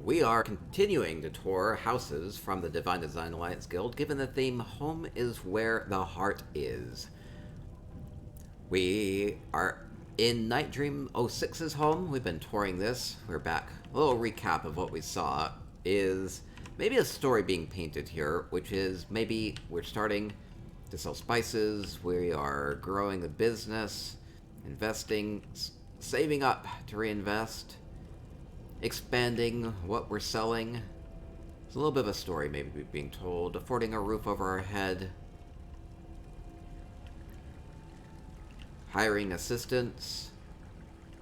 We are continuing to tour houses from the Divine Design Alliance Guild, given the theme Home is Where the Heart Is. We are in Night Dream 06's home. We've been touring this. We're back. A little recap of what we saw is maybe a story being painted here, which is maybe we're starting to sell spices, we are growing the business, investing, saving up to reinvest, expanding what we're selling. It's a little bit of a story maybe being told, affording a roof over our head, hiring assistants,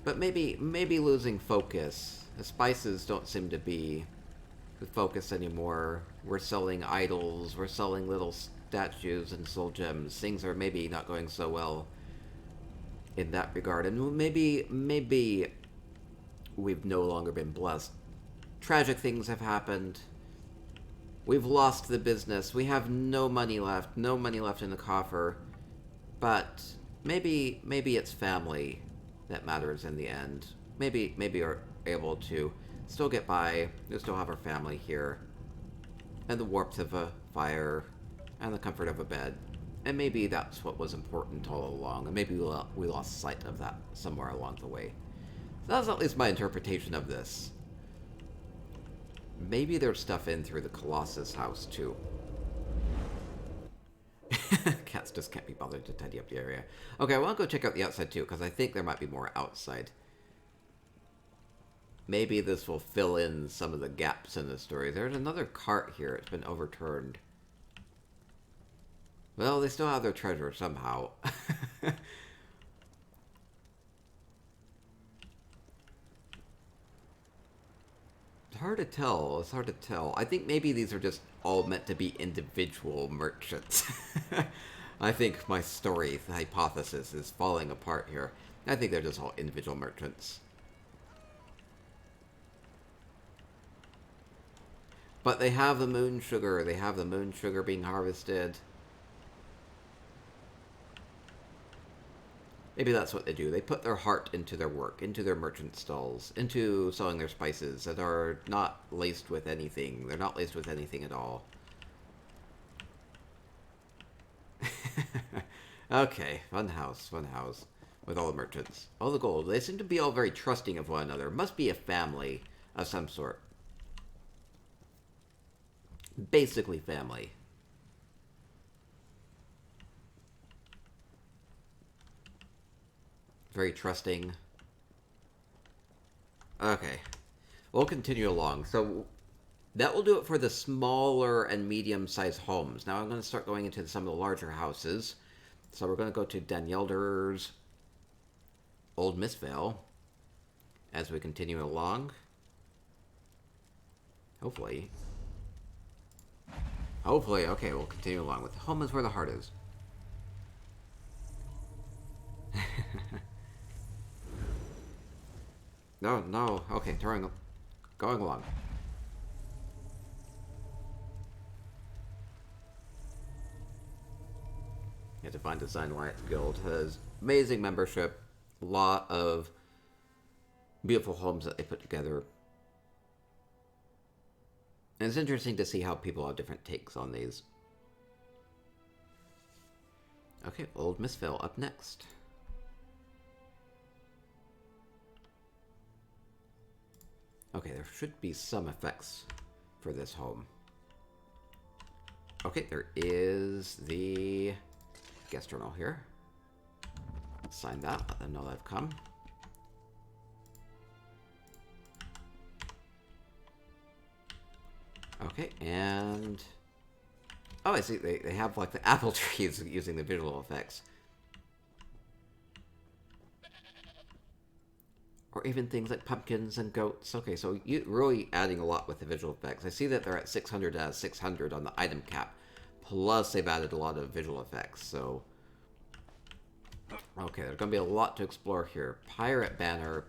but maybe losing focus. The spices don't seem to be the focus anymore. We're selling idols, we're selling little statues and soul gems. Things are maybe not going so well in that regard, and maybe we've no longer been blessed. Tragic things have happened. We've lost the business. We have no money left in the coffer. But maybe it's family that matters in the end. Maybe we're able to still get by. We still have our family here, and the warmth of a fire, and the comfort of a bed. And maybe that's what was important all along. And maybe we lost sight of that somewhere along the way. So that's at least my interpretation of this. Maybe there's stuff in through the Colossus house, too. Cats just can't be bothered to tidy up the area. Okay, I want to go check out the outside, too, because I think there might be more outside. Maybe this will fill in some of the gaps in the story. There's another cart here. It's been overturned. Well, they still have their treasure somehow. It's hard to tell. I think maybe these are just all meant to be individual merchants. I think my story hypothesis is falling apart here. I think they're just all individual merchants. But they have the moon sugar. They have the moon sugar being harvested. Maybe that's what they do. They put their heart into their work, into their merchant stalls, into selling their spices that are not laced with anything. They're not laced with anything at all. Okay, fun house with all the merchants. All the gold. They seem to be all very trusting of one another. Must be a family of some sort. Basically family. Very trusting. Okay. We'll continue along. So that will do it for the smaller and medium-sized homes. Now I'm going to start going into some of the larger houses. So we're going to go to Danielder's Old Mistvale as we continue along. Hopefully. Okay, we'll continue along with Home is Where the Heart Is. No. Okay, going along. Yeah, Divine Design Alliance Guild has amazing membership, a lot of beautiful homes that they put together. And it's interesting to see how people have different takes on these. Okay, Old Mistvale up next. Okay, there should be some effects for this home. Okay, there is the guest journal here. Sign that, let them know that I've come. Okay, and... oh, I see, they have like the apple trees using the visual effects. Or even things like pumpkins and goats. Okay, so you're really adding a lot with the visual effects. I see that they're at 600 out of 600 on the item cap. Plus, they've added a lot of visual effects, so... okay, there's going to be a lot to explore here. Pirate banner.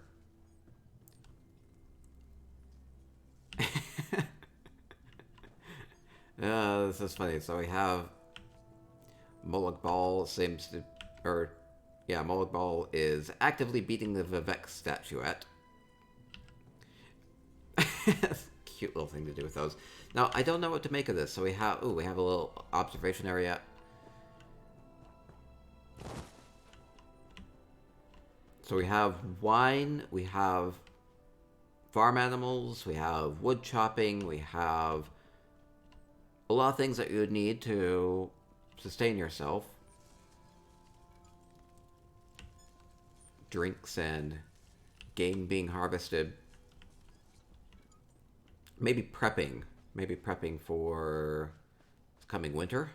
This is funny. So we have... Molag Bal seems to... or... yeah, Molag Bal is actively beating the Vivek statuette. cute little thing to do with those. Now, I don't know what to make of this. So we have, we have a little observation area. So we have wine, we have farm animals, we have wood chopping, we have a lot of things that you would need to sustain yourself. Drinks and game being harvested. Maybe prepping. Maybe prepping for coming winter.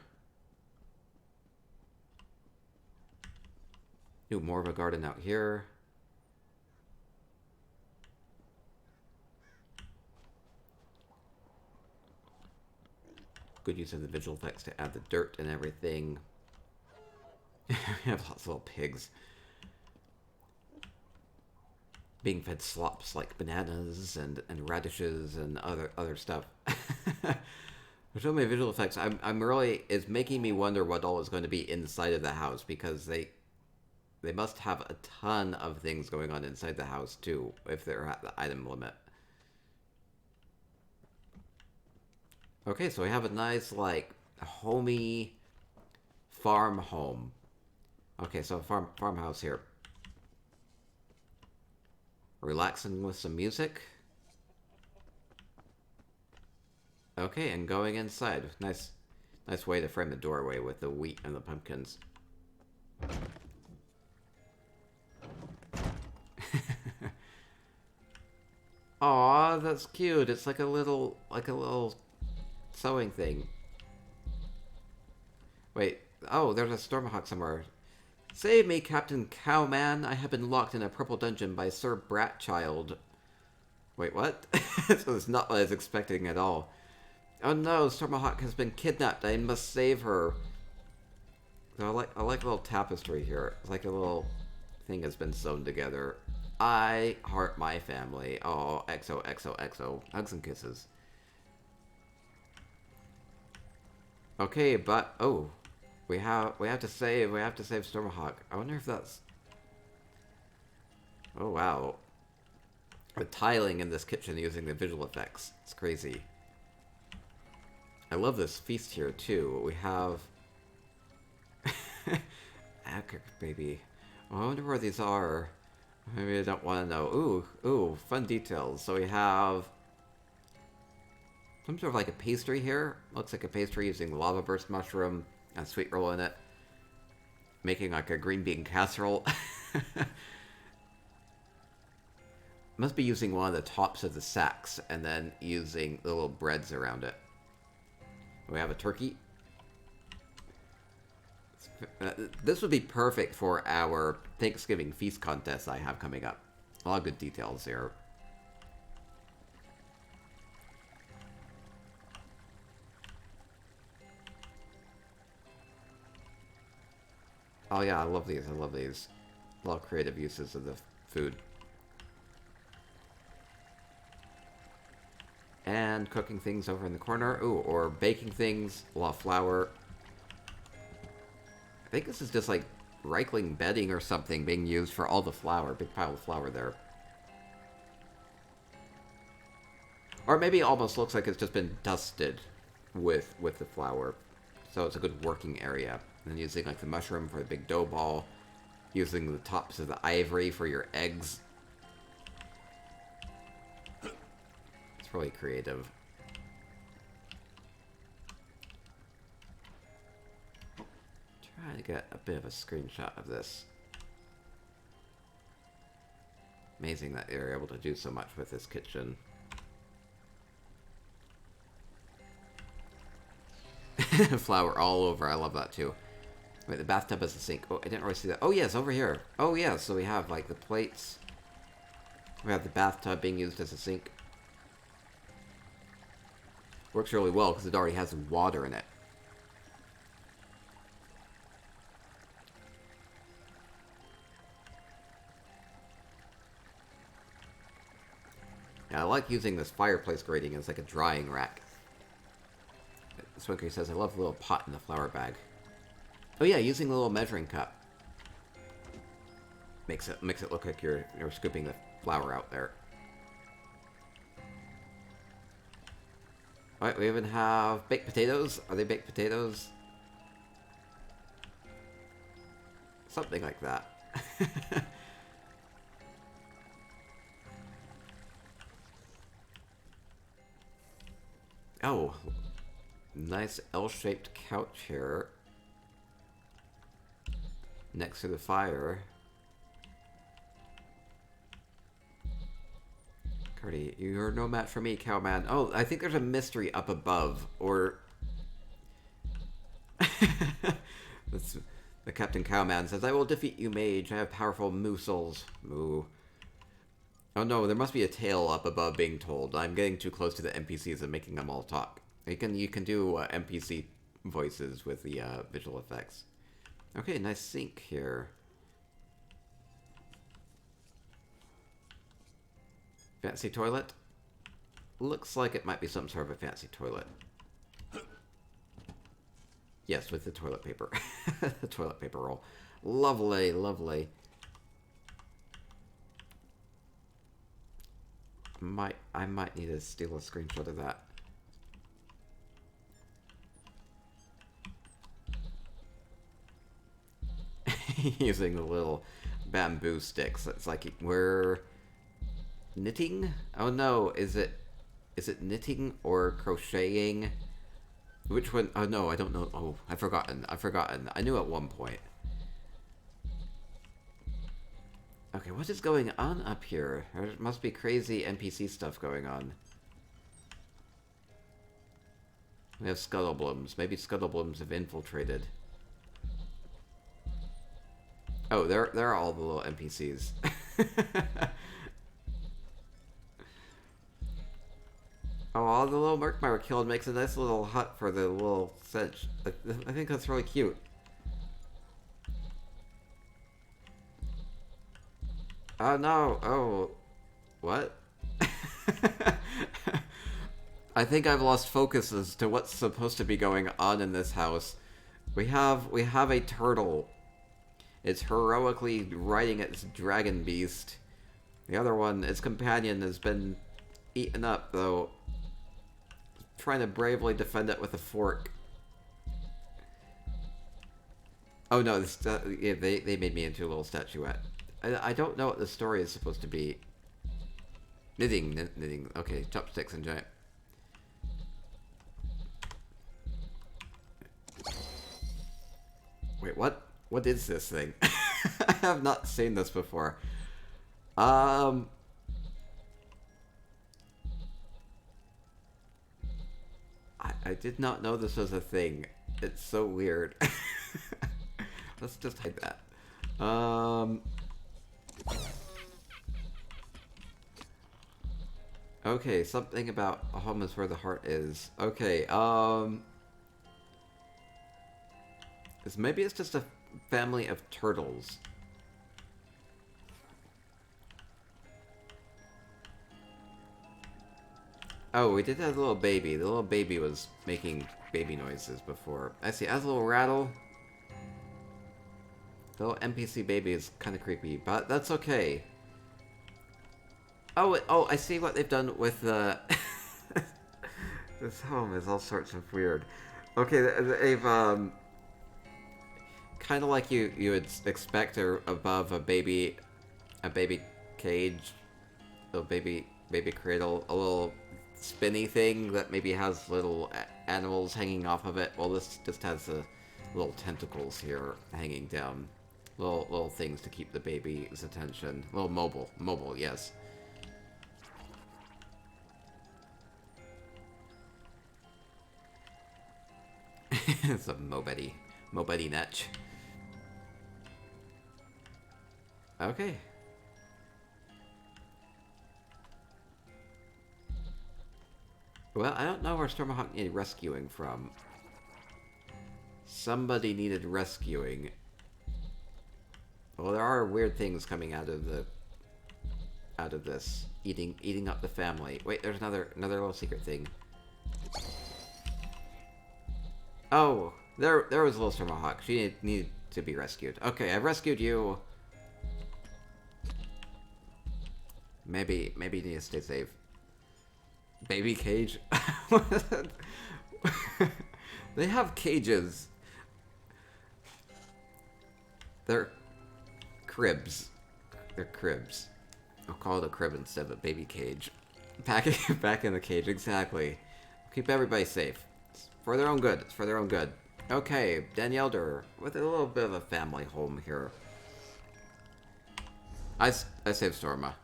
Do more of a garden out here. Good use of the visual effects to add the dirt and everything. We have lots of little pigs being fed slops like bananas and radishes and other stuff. There's so many visual effects. I'm really, it's making me wonder what all is going to be inside of the house, because they must have a ton of things going on inside the house too, if they're at the item limit. Okay, so we have a nice, like, homey farm home. Okay, so farmhouse here. Relaxing with some music. Okay, and going inside. Nice way to frame the doorway with the wheat and the pumpkins. Aw, that's cute. It's like a little sewing thing. Wait, oh, there's a Stormhawk somewhere. Save me, Captain Cowman. I have been locked in a purple dungeon by Sir Bratchild. Wait, what? So it's not what I was expecting at all. Oh no, Stormhawk has been kidnapped. I must save her. So I like a little tapestry here. It's like a little thing has been sewn together. I heart my family. Oh, XOXOXO. Hugs and kisses. Okay, but oh, we have to save Stormhawk. I wonder if that's. Oh wow, the tiling in this kitchen using the visual effects. It's crazy. I love this feast here too. We have. Akak baby. Oh, I wonder where these are. Maybe I don't want to know. Ooh, fun details. So we have some sort of like a pastry here. Looks like a pastry using lava burst mushroom and sweet roll in it. Making like a green bean casserole. Must be using one of the tops of the sacks and then using the little breads around it. We have a turkey. This would be perfect for our Thanksgiving feast contest I have coming up. A lot of good details here. Oh yeah, I love these. I love these. A lot of creative uses of the food. And cooking things over in the corner. Ooh, or baking things. A lot of flour. I think this is just like Reichling bedding or something being used for all the flour. Big pile of flour there. Or maybe it almost looks like it's just been dusted with the flour. So it's a good working area. And then using like the mushroom for the big dough ball. Using the tops of the ivory for your eggs. It's really creative. Try to get a bit of a screenshot of this. Amazing that they're able to do so much with this kitchen. Flour all over. I love that too. Wait, the bathtub is a sink. Oh, I didn't really see that. Oh, yes, over here. Oh, yeah, so we have, like, the plates. We have the bathtub being used as a sink. Works really well because it already has water in it. Yeah, I like using this fireplace grating as, like, a drying rack. Swinky says, I love the little pot in the flour bag. Oh yeah, using the little measuring cup. Makes it look like you're scooping the flour out there. Alright, we even have baked potatoes. Are they baked potatoes? Something like that. Oh, nice L-shaped couch here. Next to the fire. Cardi, you're no match for me, cowman. Oh, I think there's a mystery up above, or... That's, the Captain Cowman says, I will defeat you, mage. I have powerful moosels. Moo. Oh no, there must be a tale up above being told. I'm getting too close to the NPCs and making them all talk. You can do NPC voices with the visual effects. Okay, nice sink here. Fancy toilet? Looks like it might be some sort of a fancy toilet. Yes, with the toilet paper. The toilet paper roll. Lovely, lovely. I might need to steal a screenshot of that. Using the little bamboo sticks. It's like we're knitting? Oh no, is it knitting or crocheting? Which one? Oh no, I don't know. Oh, I've forgotten. I knew at one point. Okay, what is going on up here? There must be crazy NPC stuff going on. We have Scuttleblooms. Maybe Scuttleblooms have infiltrated. Oh, they're all the little NPCs. Oh, all the little Merkmire were killed makes a nice little hut for the little sedge. I think that's really cute. Oh no, oh, what? I think I've lost focus as to what's supposed to be going on in this house. We have a turtle. It's heroically riding its dragon beast. The other one, its companion, has been eaten up, though. Trying to bravely defend it with a fork. Oh no, this, yeah, they made me into a little statuette. I don't know what the story is supposed to be. Knitting. Okay, chopsticks and giant. Wait, what? What is this thing? I have not seen this before. I did not know this was a thing. It's so weird. Let's just hide that. Okay, something about a home is where the heart is. Okay, maybe it's just a family of turtles. Oh, we did have a little baby. The little baby was making baby noises before. I see. As a little rattle. The little NPC baby is kind of creepy, but that's okay. Oh, I see what they've done with the... This home is all sorts of weird. Okay, they've, kind of like you would expect above a baby cage, a baby cradle, a little spinny thing that maybe has little animals hanging off of it. Well, this just has the little tentacles here hanging down. Little things to keep the baby's attention. A little mobile, yes. It's a Mobetty Netch. Okay. Well, I don't know where Stormhawk needed rescuing from. Somebody needed rescuing. Well, there are weird things coming out of this. Eating up the family. Wait, there's another little secret thing. Oh, there was a little Stormhawk. She needed to be rescued. Okay, I've rescued you. Maybe you need to stay safe. Baby cage? They have cages. They're cribs. They're cribs. I'll call it a crib instead of a baby cage. Back in the cage, exactly. Keep everybody safe. It's for their own good. It's for their own good. Okay, Danielle with a little bit of a family home here. I saved Storma.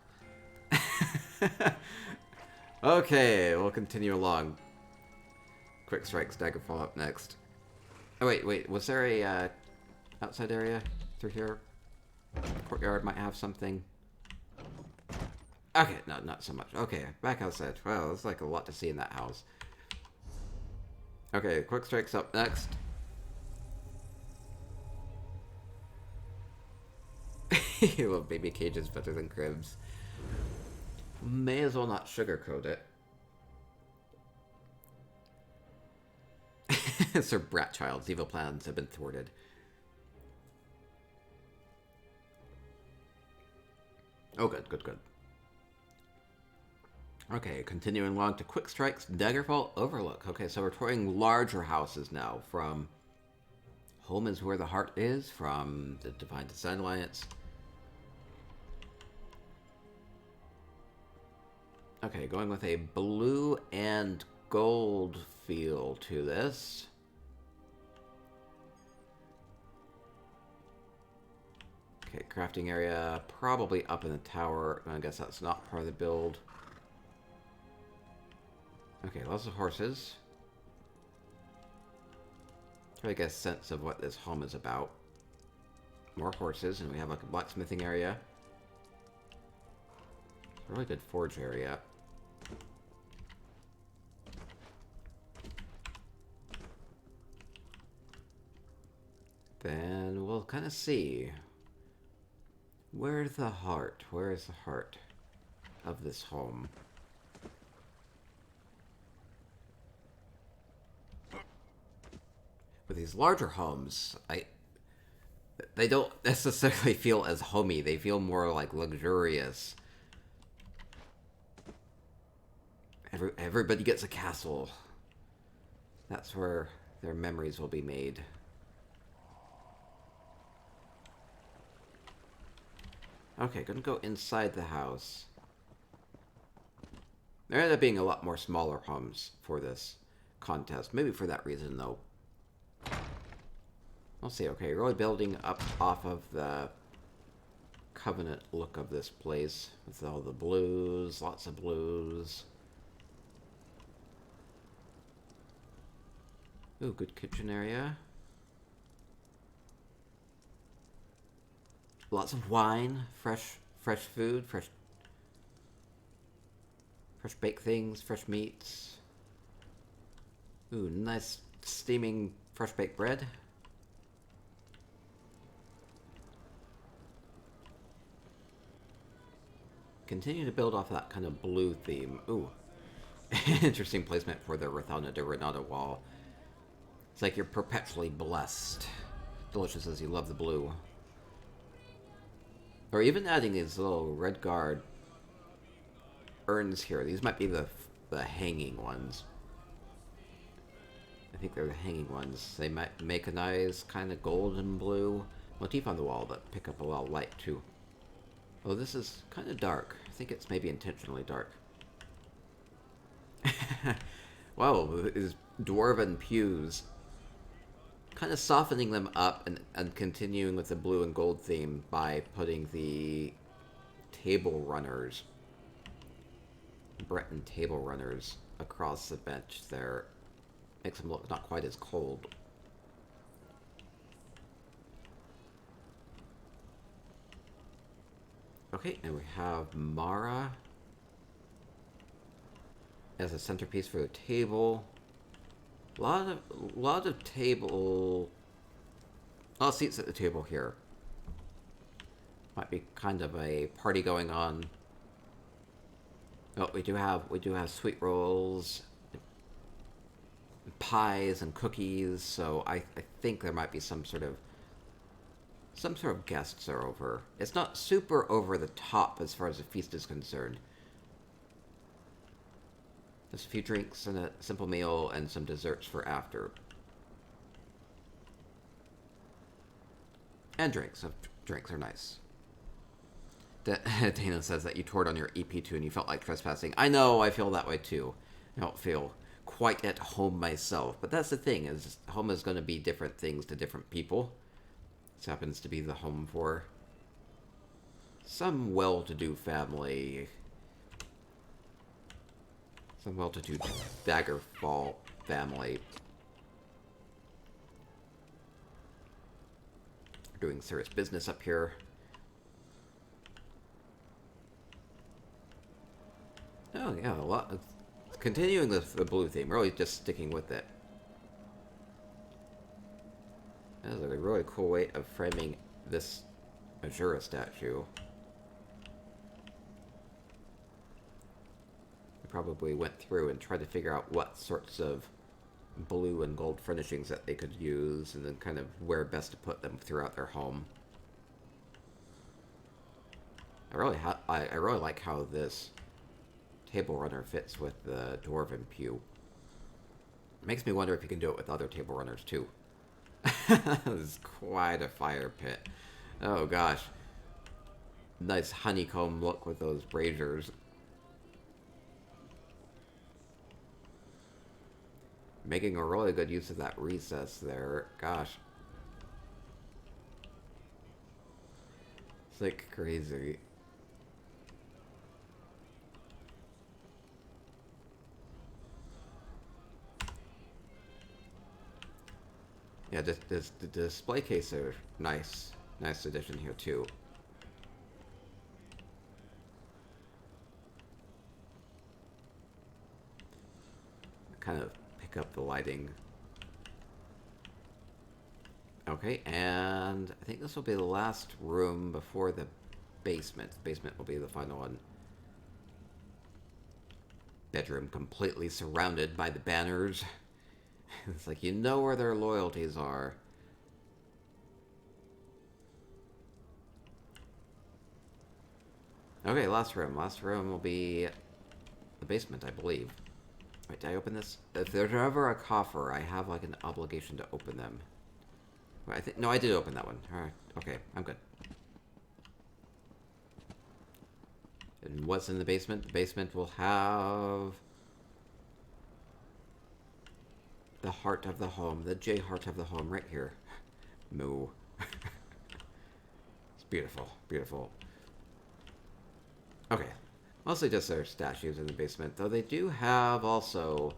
Okay, we'll continue along. Quick Strikes, Daggerfall up next. Oh, wait. Was there a outside area through here? Courtyard might have something. Okay, no, not so much. Okay, back outside. Wow, there's like a lot to see in that house. Okay, Quick Strike's up next. You love baby cages better than cribs. May as well not sugarcoat it. Sir Bratchild's evil plans have been thwarted. Oh, good. Okay, continuing along to Quick Strikes, Daggerfall Overlook. Okay, so we're touring larger houses now, from Home is Where the Heart Is, from the Divine Design Alliance. Okay, going with a blue and gold feel to this. Okay, crafting area, probably up in the tower. I guess that's not part of the build. Okay, lots of horses. Try to get a sense of what this home is about. More horses, and we have like a blacksmithing area. Really good forge area. Then we'll kind of see. Where's the heart? Where is the heart of this home? With these larger homes, they don't necessarily feel as homey. They feel more like luxurious. Everybody gets a castle. That's where their memories will be made. Okay, gonna go inside the house. There ended up being a lot more smaller homes for this contest. Maybe for that reason, though. We'll see. Okay, really building up off of the Covenant look of this place. With all the blues, lots of blues. Ooh, good kitchen area. Lots of wine, fresh food, fresh baked things, fresh meats. Ooh, nice steaming fresh baked bread. Continue to build off that kind of blue theme. Ooh, interesting placement for the Rathana de Renata wall. It's like you're perpetually blessed. Delicious as you love the blue. Or even adding these little red guard urns here. These might be the hanging ones. I think they're the hanging ones. They might make a nice kind of golden blue motif on the wall that pick up a lot of light too. Oh, this is kind of dark. I think it's maybe intentionally dark. Wow, these dwarven pews. Kind of softening them up and continuing with the blue and gold theme by putting the table runners, Breton table runners, across the bench there. Makes them look not quite as cold. Okay, and we have Mara as a centerpiece for the table. A lot of seats at the table here. Might be kind of a party going on. Oh, we do have sweet rolls, pies, and cookies. So I think there might be some sort of guests are over. It's not super over the top as far as the feast is concerned. Just a few drinks and a simple meal and some desserts for after. And drinks. Drinks are nice. Dana says that you toured on your EP2 and you felt like trespassing. I know, I feel that way too. I don't feel quite at home myself. But that's the thing, is home is going to be different things to different people. This happens to be the home for some well-to-do family. Some well-to-do Daggerfall family. We're doing serious business up here. Oh, yeah, a lot. Continuing the blue theme, really just sticking with it. That is a really cool way of framing this Azura statue. We probably went through and tried to figure out what sorts of blue and gold furnishings that they could use, and then kind of where best to put them throughout their home. I really like how this table runner fits with the dwarven pew. It makes me wonder if you can do it with other table runners too. This is quite a fire pit. Oh gosh. Nice honeycomb look with those braziers. Making a really good use of that recess there. Gosh. It's like crazy. Yeah, the display case are nice. Nice addition here, too. Kind of pick up the lighting. Okay, and I think this will be the last room before the basement. The basement will be the final one. Bedroom completely surrounded by the banners. It's like, you know where their loyalties are. Okay, last room. Last room will be the basement, I believe. Wait, did I open this? If there's ever a coffer, I have like an obligation to open them. Wait, no, I did open that one. Alright, okay, I'm good. And what's in the basement? The basement will have the heart of the home, the J heart of the home right here. Moo. It's beautiful, beautiful. Okay, mostly just their statues in the basement, though they do have also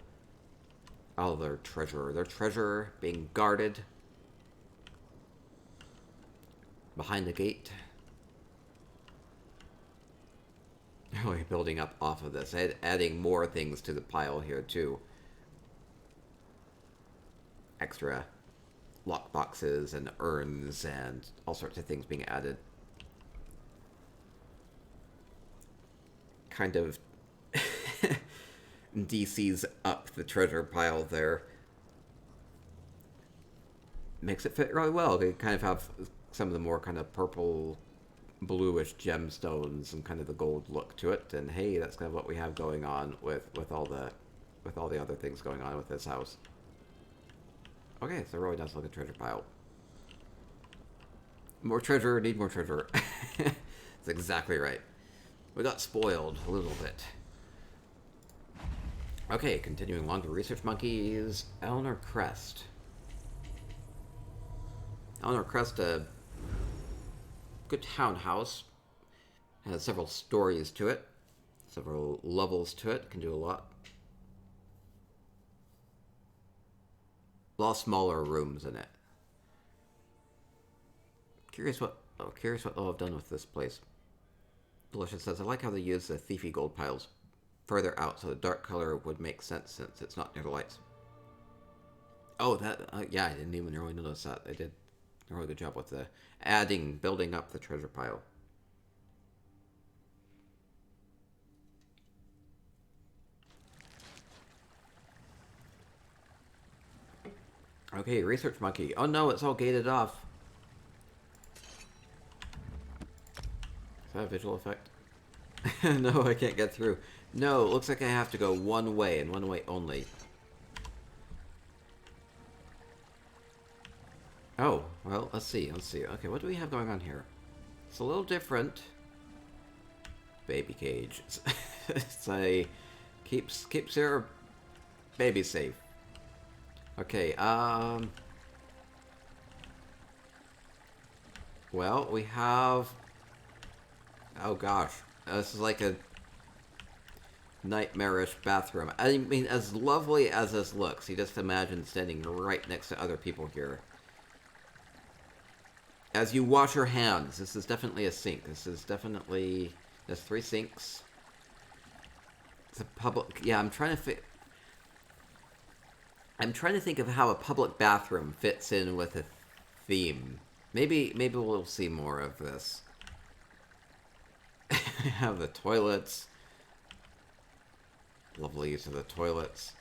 all their treasure being guarded behind the gate. Really building up off of this, adding more things to the pile here too. Extra lock boxes and urns and all sorts of things being added. Kind of DC's up the treasure pile there. Makes it fit really well. They kind of have some of the more kind of purple, bluish gemstones and kind of the gold look to it. And hey, that's kind of what we have going on with all the other things going on with this house. Okay, so it really does look a treasure pile. More treasure, need more treasure. That's exactly right. We got spoiled a little bit. Okay, continuing along to Research Monkeys, Eleanor Crest. Eleanor Crest, a good townhouse. Has several stories to it. Several levels to it. Can do a lot. A lot of smaller rooms in it. Curious what they'll have done with this place. Delicious says, I like how they use the thiefy gold piles further out so the dark color would make sense since it's not near the lights. Oh, that, yeah, I didn't even really notice that. They did a really good job with the building up the treasure pile. Okay, Research Monkey. Oh no, it's all gated off. Is that a visual effect? No, I can't get through. No, it looks like I have to go one way and one way only. Oh, well, let's see, let's see. Okay, what do we have going on here? It's a little different. Baby cage. It's a... keeps your baby safe. Okay, well, we have... Oh gosh, this is like a nightmarish bathroom. I mean, as lovely as this looks, you just imagine standing right next to other people here. As you wash your hands, this is definitely a sink. This is definitely... There's 3 sinks. It's a public... Yeah, I'm trying to think of how a public bathroom fits in with a theme. Maybe we'll see more of this. We have the toilets. Lovely use of the toilets.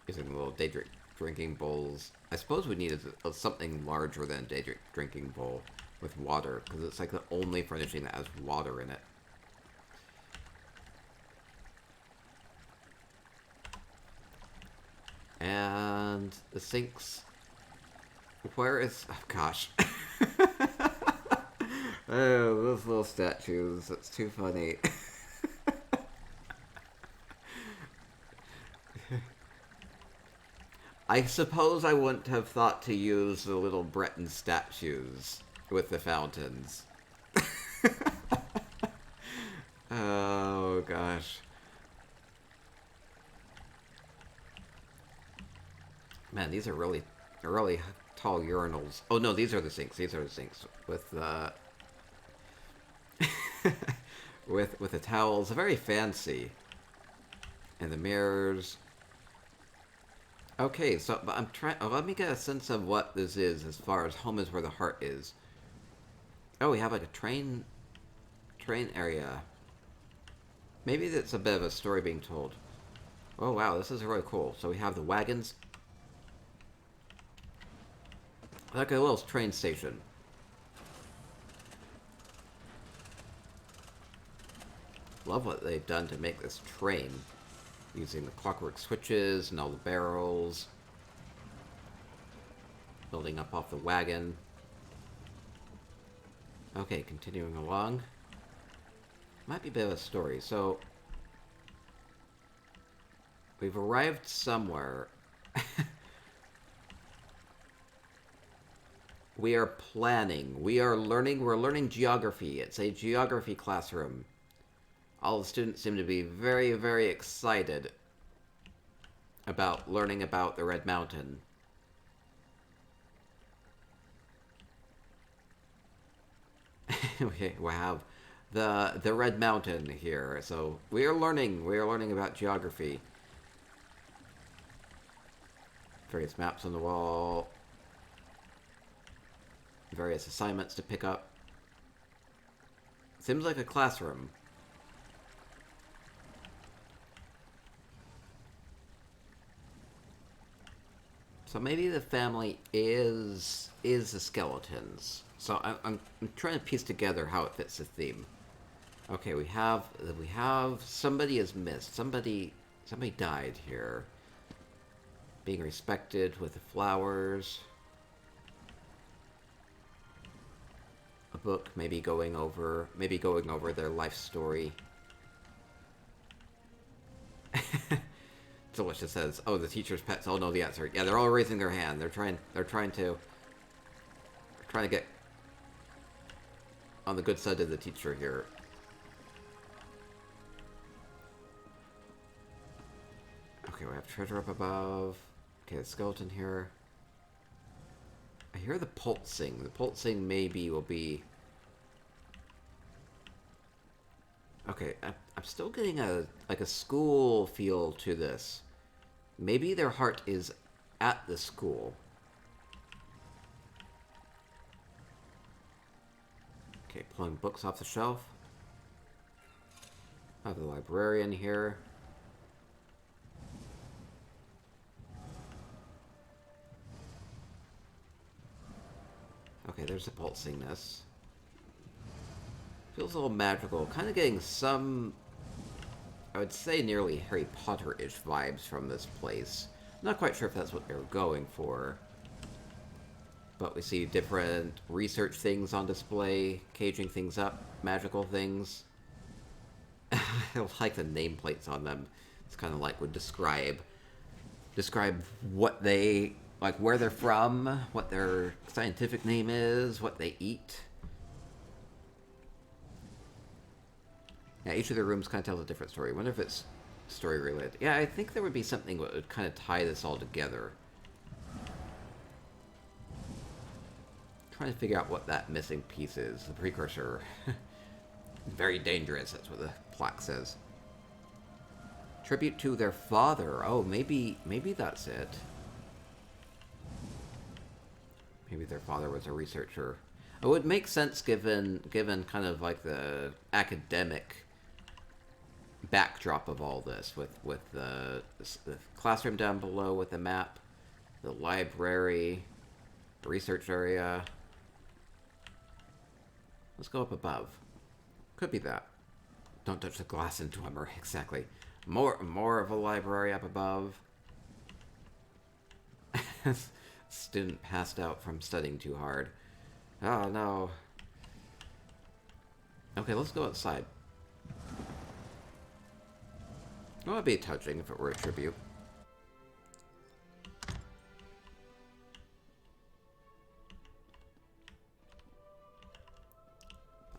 Using little day drinking bowls. I suppose we needed something larger than a day drinking bowl with water, because it's like the only furnishing that has water in it. And the sinks. Where is... Oh, gosh. Oh, those little statues. That's too funny. I suppose I wouldn't have thought to use the little Breton statues with the fountains. Oh, gosh. Man, these are really tall urinals. Oh, no, these are the sinks. These are the sinks. With, with the towels. Very fancy. And the mirrors. Okay, so but I'm trying. Oh, let me get a sense of what this is as far as home is where the heart is. Oh, we have like a train area. Maybe that's a bit of a story being told. Oh wow, this is really cool. So we have the wagons, like a little train station. Love what they've done to make this train. Using the clockwork switches and all the barrels. Building up off the wagon. Okay, continuing along. Might be a bit of a story. So, we've arrived somewhere. We are planning. We're learning geography. It's a geography classroom. All the students seem to be very, very excited about learning about the Red Mountain. We have the Red Mountain here. So we are learning about geography. Various maps on the wall. Various assignments to pick up. Seems like a classroom. So maybe the family is the skeletons. So I'm trying to piece together how it fits the theme. Okay, we have somebody is missed. Somebody died here. Being respected with the flowers. A book maybe going over their life story. Delicious says, "Oh, the teacher's pets all know the answer." Yeah, they're all raising their hand. They're trying to get on the good side of the teacher here. Okay, we have treasure up above. Okay, the skeleton here. I hear the pulsing. The pulsing maybe will be... Okay, I'm still getting a school feel to this. Maybe their heart is at the school. Okay, pulling books off the shelf. I have the librarian here. Okay, there's the pulsingness. Feels a little magical. Kind of getting some I would say nearly Harry Potter-ish vibes from this place. I'm not quite sure if that's what they're going for. But we see different research things on display, caging things up, magical things. I like the nameplates on them. It's kind of like would describe what they, like where they're from, what their scientific name is, what they eat. Yeah, each of their rooms kind of tells a different story. I wonder if it's story related. Yeah, I think there would be something that would kind of tie this all together. Trying to figure out what that missing piece is. The precursor. Very dangerous, that's what the plaque says. Tribute to their father. Oh, maybe that's it. Maybe their father was a researcher. It would make sense given kind of like the academic backdrop of all this, with the classroom down below with the map, the library, the research area. Let's go up above. Could be that. Don't touch the glass and Dwemer. Exactly. More of a library up above. Student passed out from studying too hard. Oh no. Okay, let's go outside. Well, it'd be touching if it were a tribute.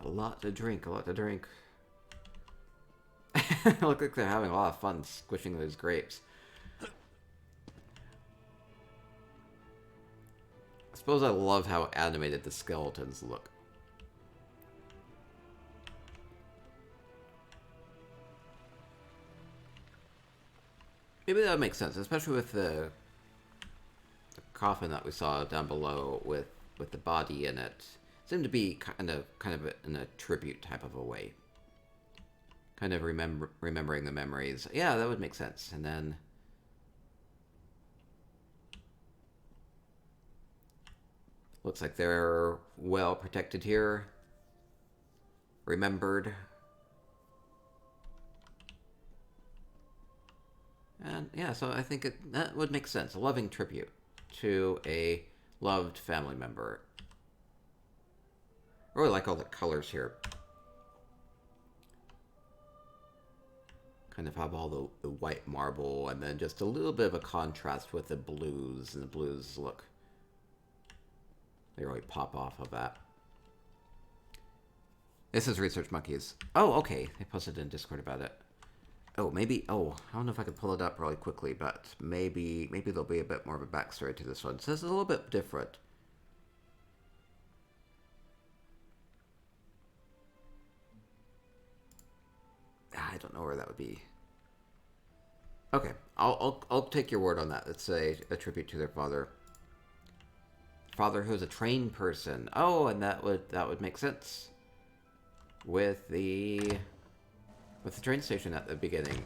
A lot to drink, a lot to drink. Look like they're having a lot of fun squishing those grapes. I suppose I love how animated the skeletons look. Maybe that would make sense, especially with the coffin that we saw down below with the body in it. Seemed to be kind of in a tribute type of a way. Kind of remembering the memories. Yeah, that would make sense. And then looks like they're well protected here. Remembered. And yeah, so I think that would make sense. A loving tribute to a loved family member. I really like all the colors here. Kind of have all the white marble and then just a little bit of a contrast with the blues. And the blues look, they really pop off of that. This is Research Monkeys. Oh, okay. They posted in Discord about it. Oh, maybe, I don't know if I can pull it up really quickly, but maybe there'll be a bit more of a backstory to this one. So this is a little bit different. I don't know where that would be. Okay, I'll take your word on that. It's a tribute to their father. Father who's a trained person. Oh, and that would make sense with the train station at the beginning,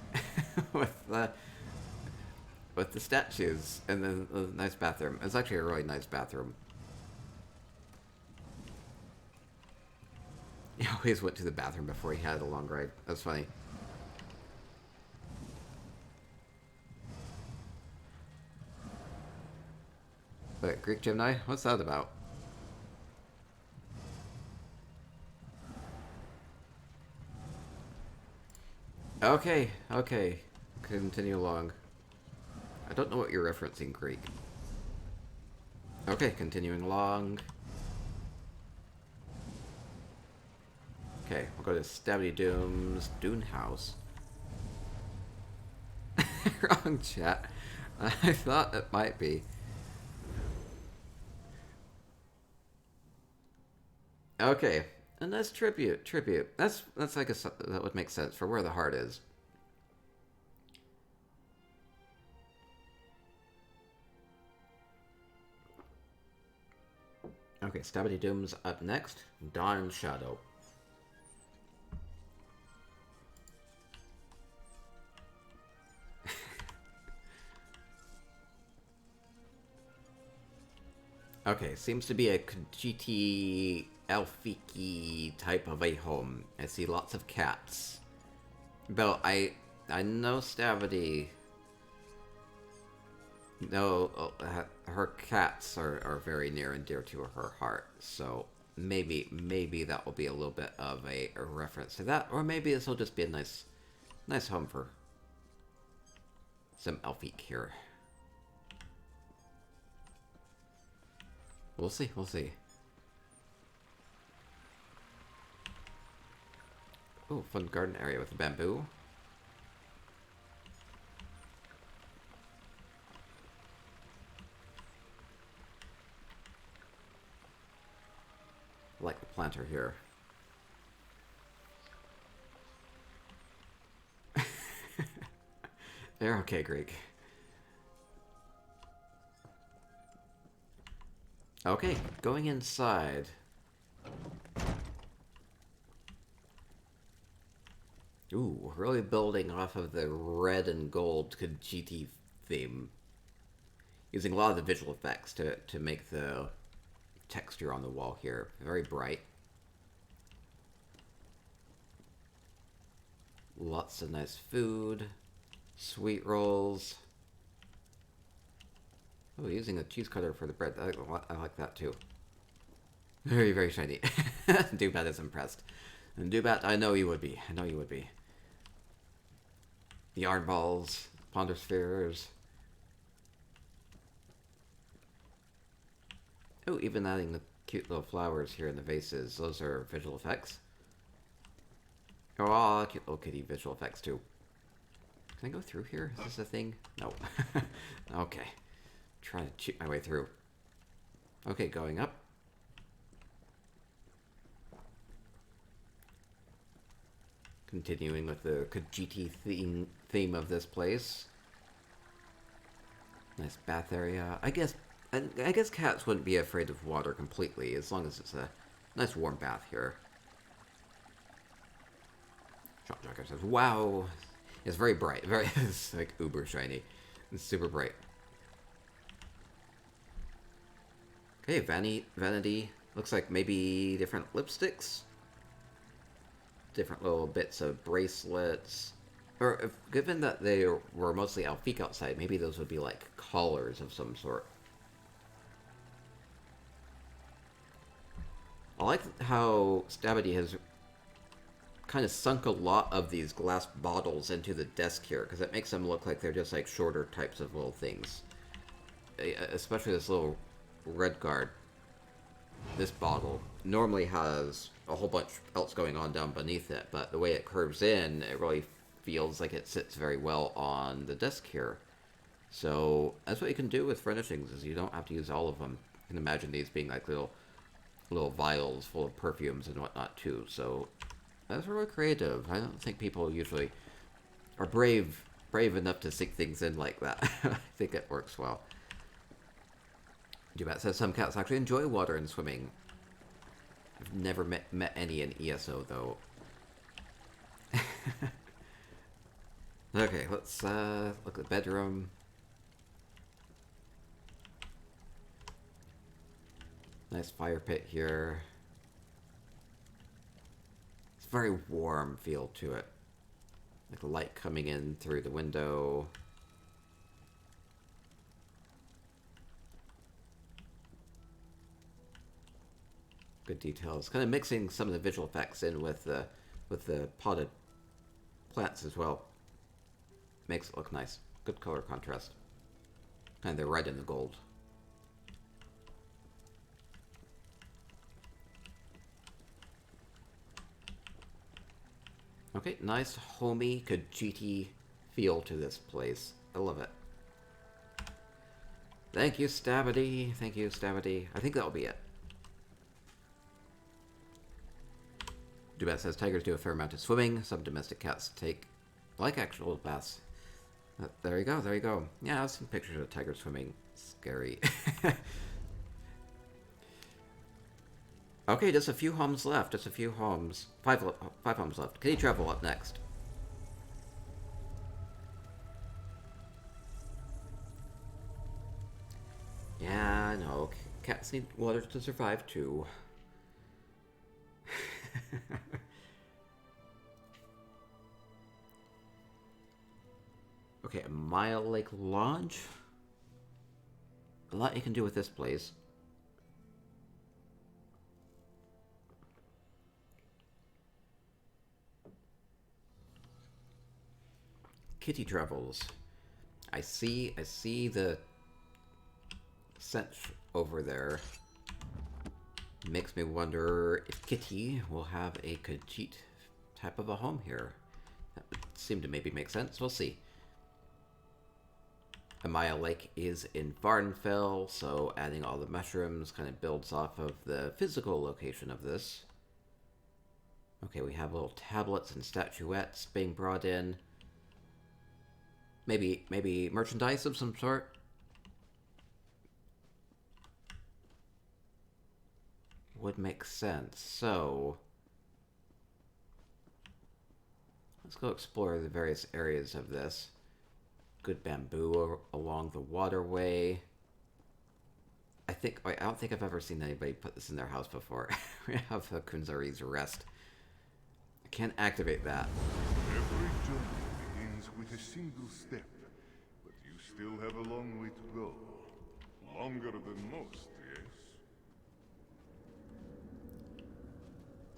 with the statues and the nice bathroom. It's actually a really nice bathroom. He always went to the bathroom before he had a long ride. That's funny. But Greek Gemini, what's that about? Okay. Continue along. I don't know what you're referencing, Greek. Okay, continuing along. Okay, we'll go to Stabby Doom's Dune House. Wrong chat. I thought it might be. Okay, and that's tribute. That's like that would make sense for where the heart is. Okay, Stabby Doom's up next. Dawn Shadow. Okay, seems to be a Khajiit Elfiki type of a home. I see lots of cats. But I know Stavity. No, her cats are very near and dear to her heart, so maybe that will be a little bit of a reference to that, or maybe this will just be a nice home for some Elfique here. We'll see, we'll see. Oh, fun garden area with the bamboo. I like the planter here. They're okay, Greek. Okay, going inside. Ooh, really building off of the red and gold Khajiit theme. Using a lot of the visual effects to make the texture on the wall here very bright. Lots of nice food. Sweet rolls. Oh, using a cheese cutter for the bread. I like that too. Very, very shiny. Dewbat is impressed. And Dewbat, I know you would be. I know you would be. The yarn balls, ponder spheres. Oh, even adding the cute little flowers here in the vases. Those are visual effects. Oh, cute little kitty visual effects too. Can I go through here? Is this a thing? No. Okay. Trying to cheat my way through. Okay, going up. Continuing with the Khajiit theme of this place. Nice bath area. I guess cats wouldn't be afraid of water completely, as long as it's a nice warm bath here. Shot Jocker says, wow. It's very bright. It's like uber shiny. It's super bright. Okay, vanity. Looks like maybe different lipsticks. Different little bits of bracelets. Or given that they were mostly Elfique outside, maybe those would be like collars of some sort. I like how Stavity has kind of sunk a lot of these glass bottles into the desk here, because it makes them look like they're just like shorter types of little things. Especially this little red guard. This bottle normally has a whole bunch else going on down beneath it, but the way it curves in, it really feels like it sits very well on the desk here. So that's what you can do with furnishings, is you don't have to use all of them. You can imagine these being like little vials full of perfumes and whatnot too. So that's really creative. I don't think people usually are brave enough to sink things in like that. I think it works well. Dewbat says some cats actually enjoy water and swimming. I've never met any in ESO though. Okay, let's look at the bedroom. Nice fire pit here. It's a very warm feel to it. Like the light coming in through the window. Good details. Kind of mixing some of the visual effects in with the potted plants as well. Makes it look nice. Good color contrast. And the red and the gold. Okay, nice homey Khajiit feel to this place. I love it. Thank you, Stavity. Thank you, Stavity. I think that'll be it. Dewbat says tigers do a fair amount of swimming. Some domestic cats like actual baths. There you go, there you go. Yeah, I've seen pictures of tigers swimming. Scary. Okay, just a few homes left. Just a few homes. Five homes left. Kitty Travel up next. Yeah, I know. Cats need water to survive too. Mile Lake Lodge. A lot you can do with this place. Kitty Travels. I see the set over there. Makes me wonder if Kitty will have a Khajiit type of a home here. That would seem to maybe make sense. We'll see. Amaya Lake is in Varnfell, so adding all the mushrooms kind of builds off of the physical location of this. Okay, we have little tablets and statuettes being brought in. Maybe merchandise of some sort. Would make sense. So let's go explore the various areas of this. Good bamboo along the waterway. I don't think I've ever seen anybody put this in their house before. We have the Kunzari's Rest. I can't activate that. Every journey begins with a single step, but you still have a long way to go. Longer than most, yes?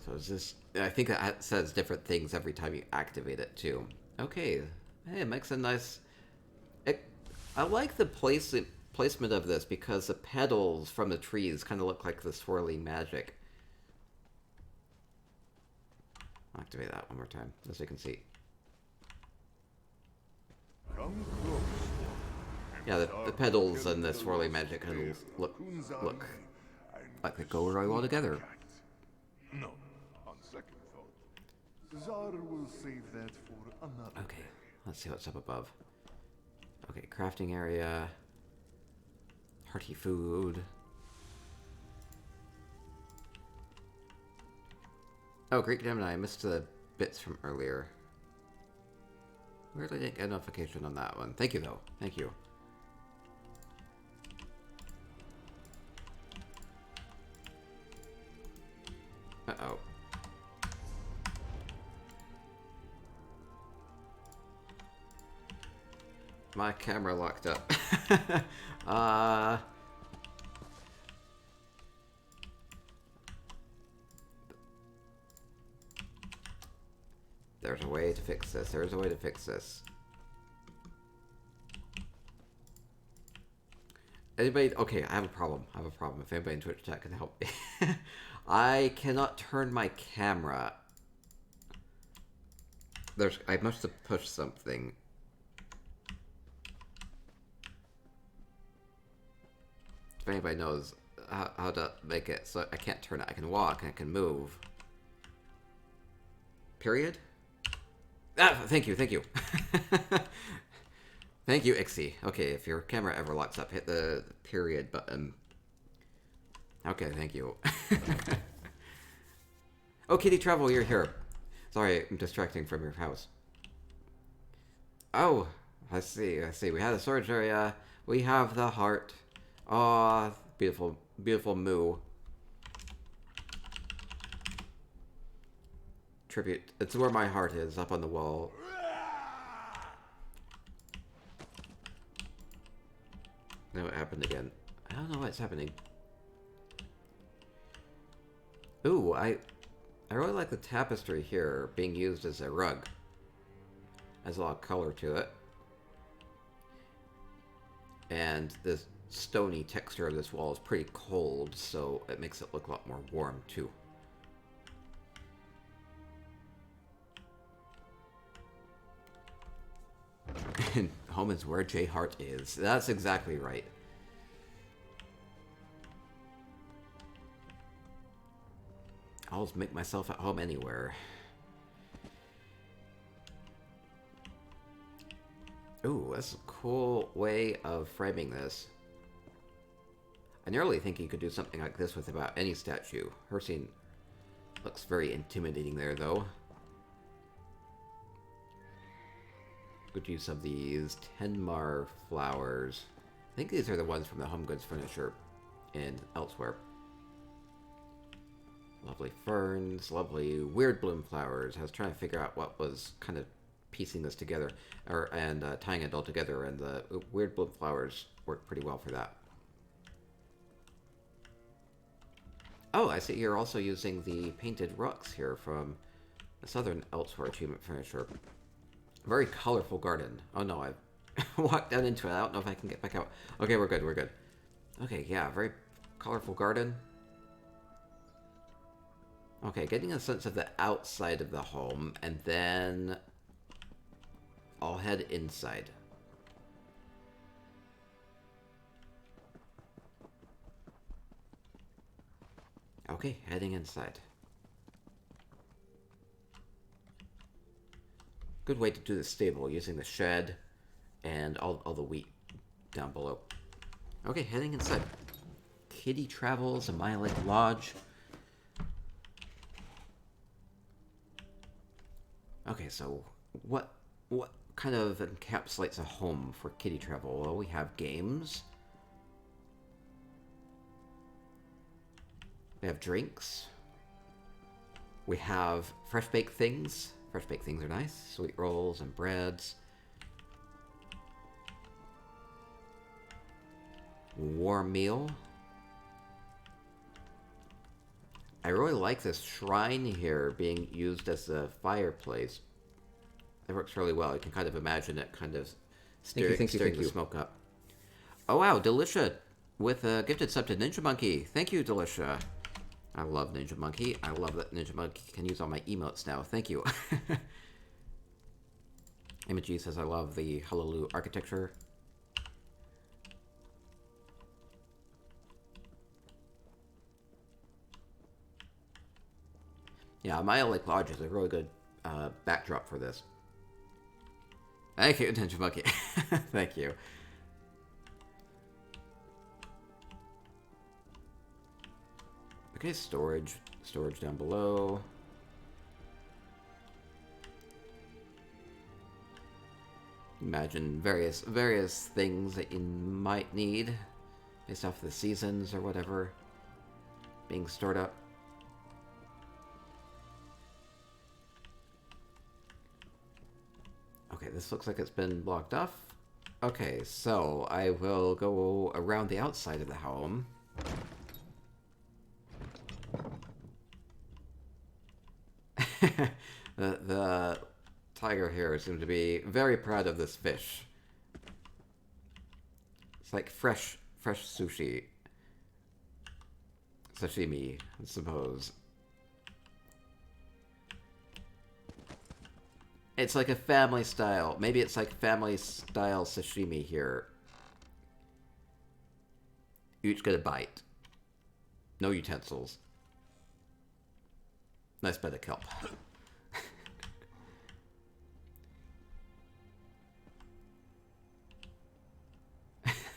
So is this... I think that says different things every time you activate it, too. Okay. Hey, it makes a nice... I like the placement of this because the petals from the trees kind of look like the swirling magic. I'll activate that one more time, as you can see. Come close. Yeah, the petals and the swirling magic kind of look like they go really well together. No, on second thought. Zara will save that for another. Okay, let's see what's up above. Okay, crafting area. Hearty food. Oh, Greek Gemini, I missed the bits from earlier. Weirdly didn't get a notification on that one. Thank you, though. Thank you. Uh-oh. My camera locked up. There's a way to fix this. There's a way to fix this. Anybody? Okay, I have a problem. I have a problem. If anybody in Twitch chat can help me. I cannot turn my camera. I must have pushed something. If anybody knows how to make it so I can't turn it. I can walk and I can move. Period? Ah, thank you. Thank you, Ixie. Okay, if your camera ever locks up, hit the period button. Okay, thank you. Oh, Kitty Travel, you're here. Sorry, I'm distracting from your house. Oh, I see. We have the storage area. We have the heart. Aw, beautiful, beautiful moo. Tribute. It's where my heart is, up on the wall. Now it happened again. I don't know what's happening. Ooh, I really like the tapestry here being used as a rug. Has a lot of color to it. And this stony texture of this wall is pretty cold, so it makes it look a lot more warm too. And home is where J Hart is. That's exactly right. I'll just make myself at home anywhere. Ooh, that's a cool way of framing this. I nearly think you could do something like this with about any statue. Her scene looks very intimidating there, though. Good use of these Tenmar flowers. I think these are the ones from the Home Goods Furniture and elsewhere. Lovely ferns, lovely weird bloom flowers. I was trying to figure out what was kind of piecing this together, and tying it all together, and the weird bloom flowers work pretty well for that. Oh, I see you're also using the painted rocks here from the Southern Elsewhere achievement finisher. Very colorful garden. Oh no, I've walked down into it. I don't know if I can get back out. Okay, we're good, we're good. Okay, yeah, very colorful garden. Okay, getting a sense of the outside of the home, and then I'll head inside. Okay, heading inside. Good way to do the stable, using the shed and all the wheat down below. Okay, heading inside. Kitty Travels, a Mile Lake Lodge. Okay, so what kind of encapsulates a home for Kitty Travel? Well, we have games. We have drinks. We have fresh baked things. Fresh baked things are nice. Sweet rolls and breads. Warm meal. I really like this shrine here being used as a fireplace. It works really well. You can kind of imagine it kind of stirring the smoke up. Oh wow, Delicia with a gifted sub to Ninja Monkey. Thank you, Delicia. I love Ninja Monkey. I love that Ninja Monkey can use all my emotes now. Thank you. Image says I love the Honolulu architecture. Yeah, Mile Lake Lodge is a really good backdrop for this. Thank you, Ninja Monkey. Thank you. Okay, storage down below. Imagine various things that you might need based off the seasons or whatever being stored up. Okay, this looks like it's been blocked off. Okay, so I will go around the outside of the home. the tiger here seems to be very proud of this fish. It's like fresh sushi. Sashimi, I suppose. It's like a family style. Maybe it's like family style sashimi here. You each get a bite. No utensils. Nice bit of kelp.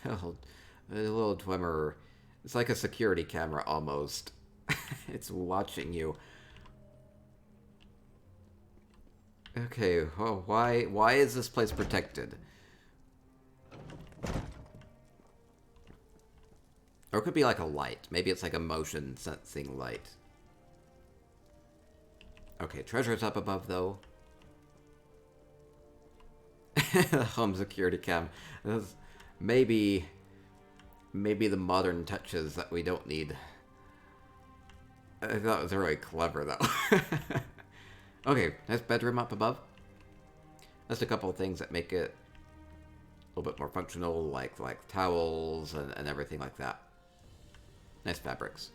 A little Dwemer. It's like a security camera almost. It's watching you. Okay, well, why is this place protected? Or it could be like a light. Maybe it's like a motion sensing light. Okay, treasure's up above though. Home security cam. Maybe the modern touches that we don't need. I thought it was really clever though. Okay, nice bedroom up above. Just a couple of things that make it a little bit more functional, like towels and everything like that. Nice fabrics.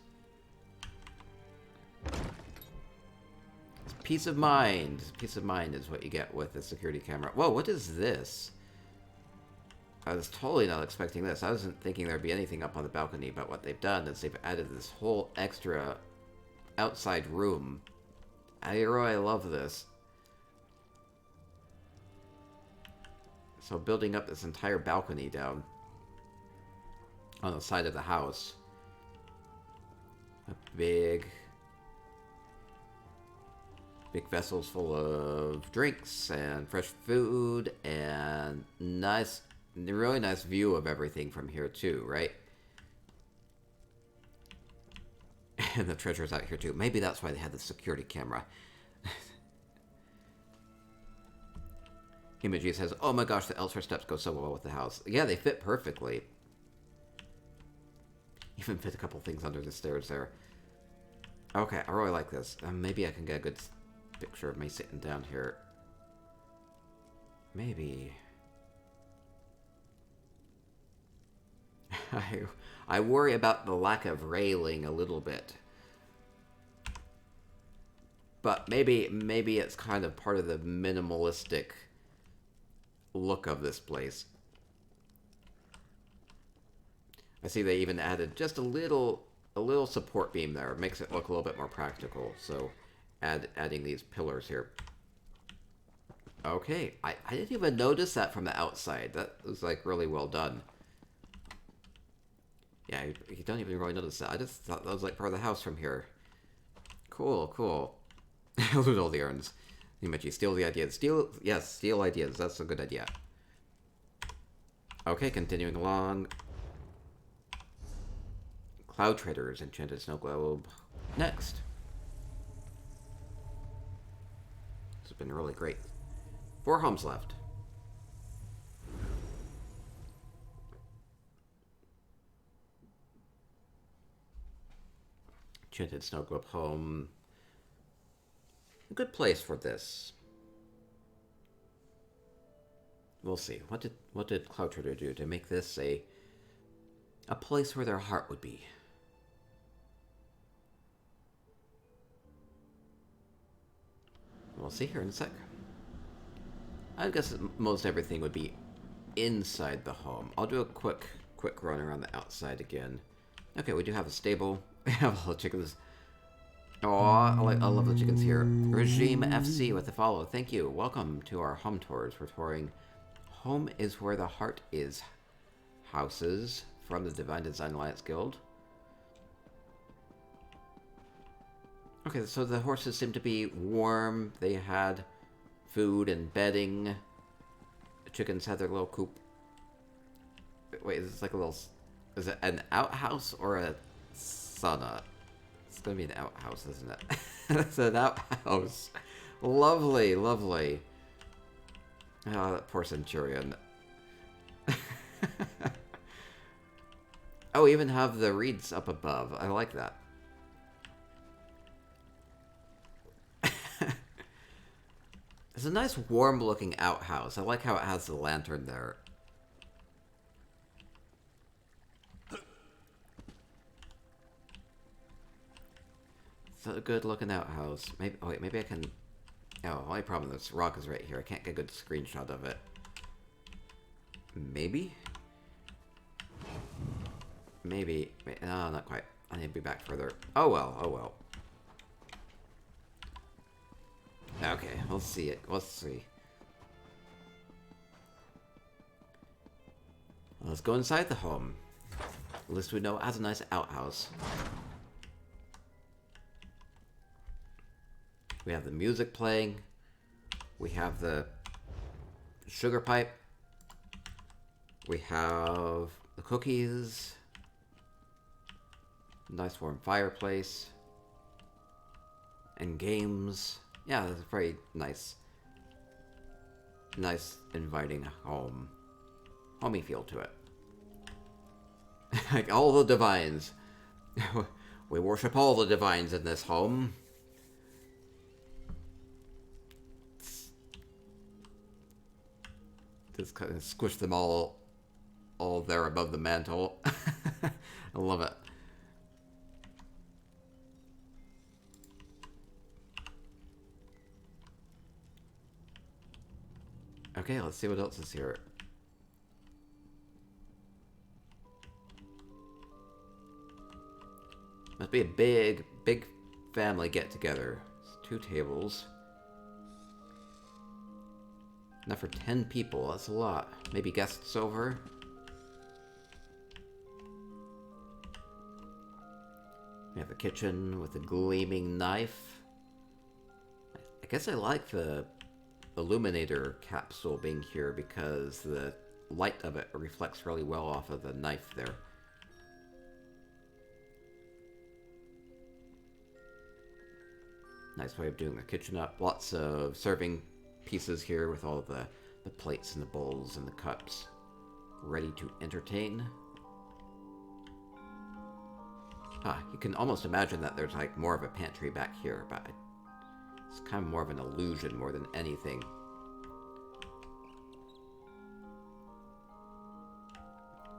Peace of mind. Peace of mind is what you get with the security camera. Whoa, what is this? I was totally not expecting this. I wasn't thinking there'd be anything up on the balcony, but what they've done is they've added this whole extra outside room. I really love this. So building up this entire balcony down on the side of the house. A big vessels full of drinks and fresh food and really nice view of everything from here too, right? And the treasure's out here too. Maybe that's why they had the security camera. Himiji says, oh my gosh, the Elster steps go so well with the house. Yeah, they fit perfectly. Even fit a couple things under the stairs there. Okay, I really like this. Maybe I can get a good picture of me sitting down here. Maybe. I worry about the lack of railing a little bit. But maybe it's kind of part of the minimalistic look of this place. I see they even added just a little support beam there. It makes it look a little bit more practical. So adding these pillars here. Okay, I didn't even notice that from the outside. That was like really well done. Yeah, you don't even really notice that. I just thought that was like part of the house from here. Cool, cool. Loot all the urns. Himichi, steal the ideas. Yes, steal ideas. That's a good idea. Okay, continuing along. Cloud Traders, Enchanted Snow Globe. Next. This has been really great. 4 homes left. Enchanted Snow Globe home. A good place for this. We'll see. What did Cloud Trader do to make this a place where their heart would be? We'll see here in a sec. I guess most everything would be inside the home. I'll do a quick run around the outside again. Okay, we do have a stable. We have all the chickens. Aw, I love the chickens here. Regime FC with the follow. Thank you. Welcome to our home tours. We're touring Home is Where the Heart Is houses from the Divine Design Alliance Guild. Okay, so the horses seem to be warm. They had food and bedding. The chickens had their little coop. Wait, is this like a little... Is it an outhouse or a sauna? It's gonna be an outhouse, isn't it? It's an outhouse. Lovely, lovely. Oh, that poor Centurion. Oh, we even have the reeds up above. I like that. It's a nice warm-looking outhouse. I like how it has the lantern there. It's a good-looking outhouse. Maybe. Oh wait, maybe I can. Oh, only problem this rock is right here. I can't get a good screenshot of it. Maybe. Maybe. No, not quite. I need to be back further. Oh well. Oh well. Okay, we'll see it. Let's see. Let's go inside the home. At least we know it has a nice outhouse. We have the music playing. We have the sugar pipe. We have the cookies. Nice warm fireplace. And games. Yeah, that's a very nice, inviting home. Homey feel to it. Like all the divines. We worship all the divines in this home. Just kind of squish them all there above the mantle. I love it. Okay, let's see what else is here. Must be a big family get-together. 2 tables. Enough for 10 people, that's a lot. Maybe guests over? We have a kitchen with a gleaming knife. I guess I like the illuminator capsule being here because the light of it reflects really well off of the knife there. Nice way of doing the kitchen up. Lots of serving pieces here with all the The plates and the bowls and the cups. Ready to entertain. You can almost imagine that there's like more of a pantry back here, but it's kind of more of an illusion more than anything.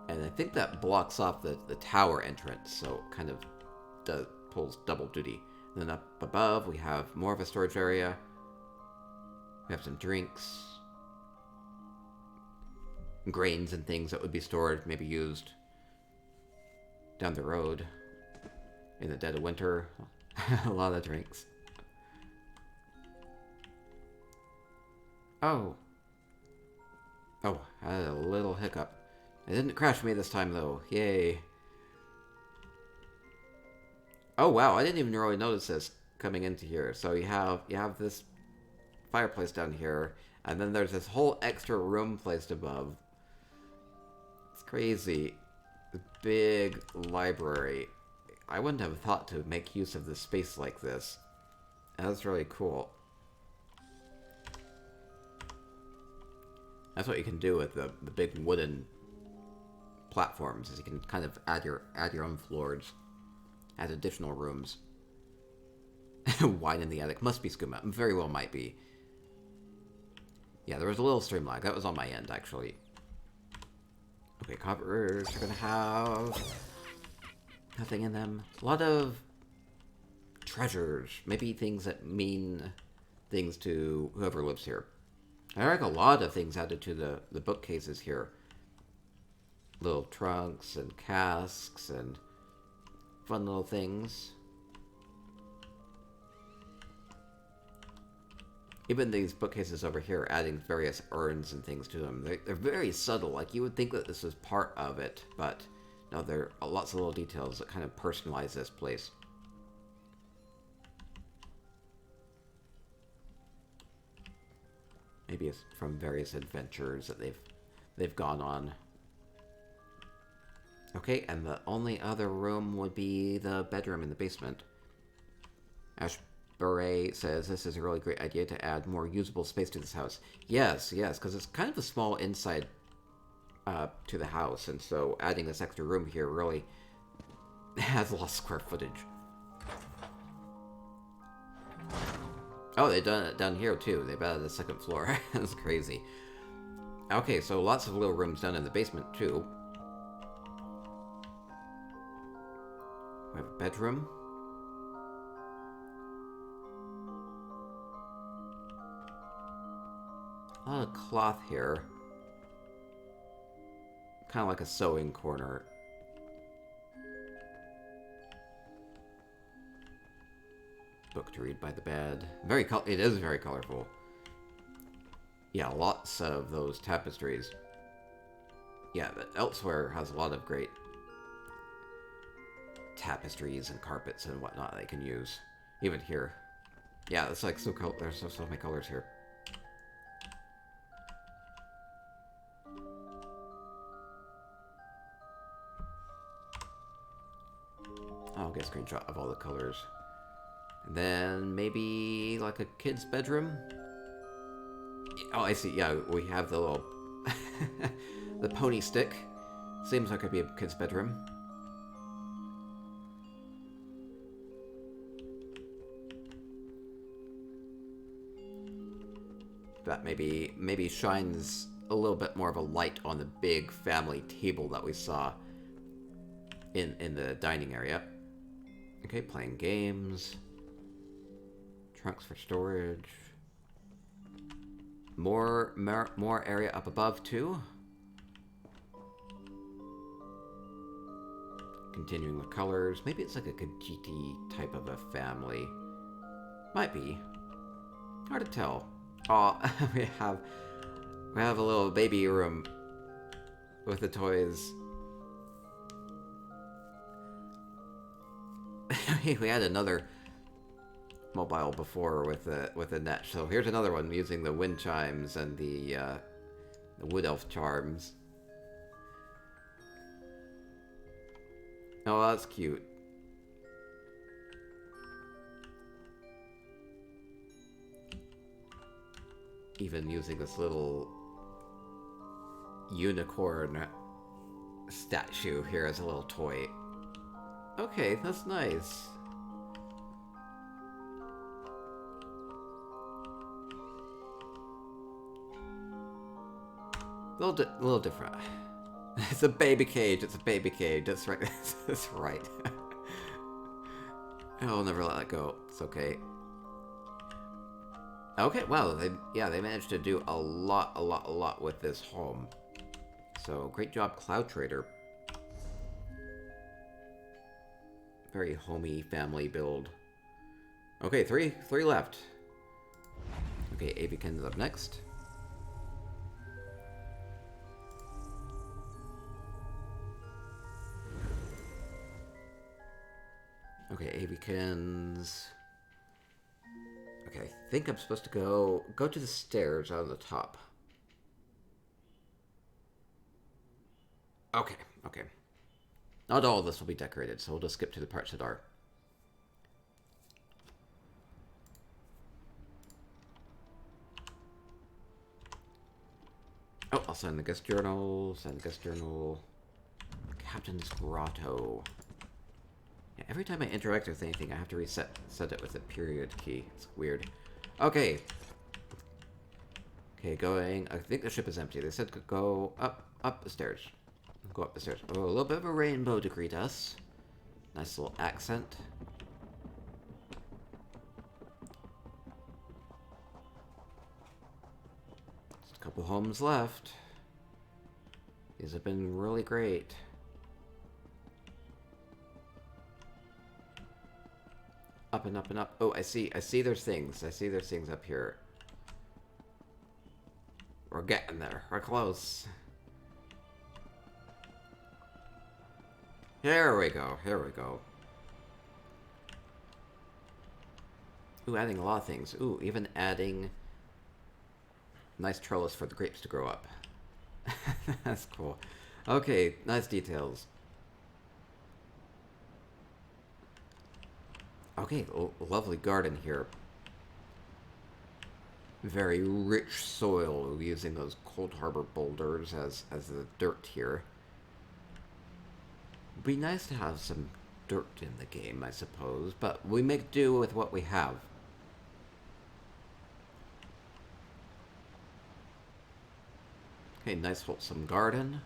And I think that blocks off the tower entrance, so it kind of pulls double duty. And then up above, we have more of a storage area. We have some drinks. Grains and things that would be stored, maybe used down the road in the dead of winter. A lot of drinks. Oh, I had a little hiccup. It didn't crash me this time, though. Yay. Oh, wow, I didn't even really notice this coming into here. So you have this fireplace down here, and then there's this whole extra room placed above. It's crazy. The big library. I wouldn't have thought to make use of this space like this. That's really cool. That's what you can do with the big wooden platforms, is you can kind of add your own floors, add additional rooms. Wine in the attic must be skooma. Very well might be. Yeah, there was a little stream lag. That was on my end, actually. Okay, cupboards are gonna have nothing in them. A lot of treasures, maybe things that mean things to whoever lives here. I like a lot of things added to the bookcases here. Little trunks and casks and fun little things. Even these bookcases over here, adding various urns and things to them. They're very subtle. Like, you would think that this was part of it, but no, there are lots of little details that kind of personalize this place. Maybe it's from various adventures that they've gone on. Okay, and the only other room would be the bedroom in the basement. Ash Beret says this is a really great idea to add more usable space to this house. Yes, because it's kind of a small inside to the house, and so adding this extra room here really has a lot of square footage. Oh, they've done it down here too. They've added the second floor. That's crazy. Okay, so lots of little rooms down in the basement too. We have a bedroom. A lot of cloth here. Kind of like a sewing corner. Book to read by the bed. It is very colorful. Yeah, lots of those tapestries. Yeah, but elsewhere has a lot of great tapestries and carpets and whatnot they can use. Even here. Yeah, it's like so cool. There's so many colors here. I'll get a screenshot of all the colors. And then maybe like a kid's bedroom. Oh, I see. Yeah, we have the little the pony stick. Seems like it'd be a kid's bedroom. That maybe shines a little bit more of a light on the big family table that we saw in the dining area. Okay, playing games. Trunks for storage. More area up above too. Continuing with colors. Maybe it's like a Khajiit type of a family. Might be. Hard to tell. Oh, we have a little baby room with the toys. We had another mobile before with the net, so here's another one using the wind chimes and the wood elf charms. Oh, that's cute. Even using this little unicorn statue here as a little toy. Okay, that's nice. Little different. It's a baby cage. It's a baby cage. That's right. That's right. I'll never let that go. It's okay. Okay, wow. They managed to do a lot with this home. So great job, Cloud Trader. Very homey family build. Okay, three left. Okay, Aviken's up next. Okay, Aviken's. Okay, I think I'm supposed to go to the stairs on the top. Okay. Not all of this will be decorated, so we'll just skip to the parts that are. Oh, I'll sign the guest journal. Captain's Grotto. Yeah, every time I interact with anything, I have to set it with a period key. It's weird. Okay. Okay, going. I think the ship is empty. They said to go up the stairs. Go up the stairs. Oh, a little bit of a rainbow to greet us. Nice little accent. Just a couple homes left. These have been really great. Up and up and up. Oh, I see there's things. I see there's things up here. We're getting there. We're close. Here we go. Ooh, adding a lot of things. Ooh, even adding nice trellis for the grapes to grow up. That's cool. Okay, nice details. Okay, lovely garden here. Very rich soil, using those Cold Harbor boulders as the dirt here. Be nice to have some dirt in the game, I suppose, but we make do with what we have. Okay, nice wholesome garden.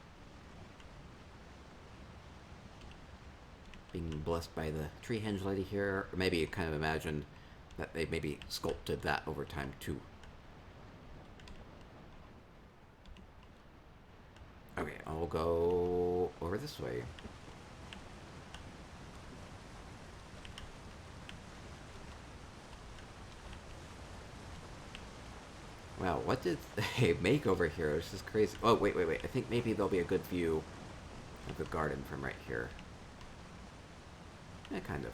Being blessed by the tree henge lady here. Or maybe you kind of imagine that they maybe sculpted that over time too. Okay, I'll go over this way. Wow, what did they make over here? This is crazy. Oh, wait. I think maybe there'll be a good view of the garden from right here. Yeah, kind of.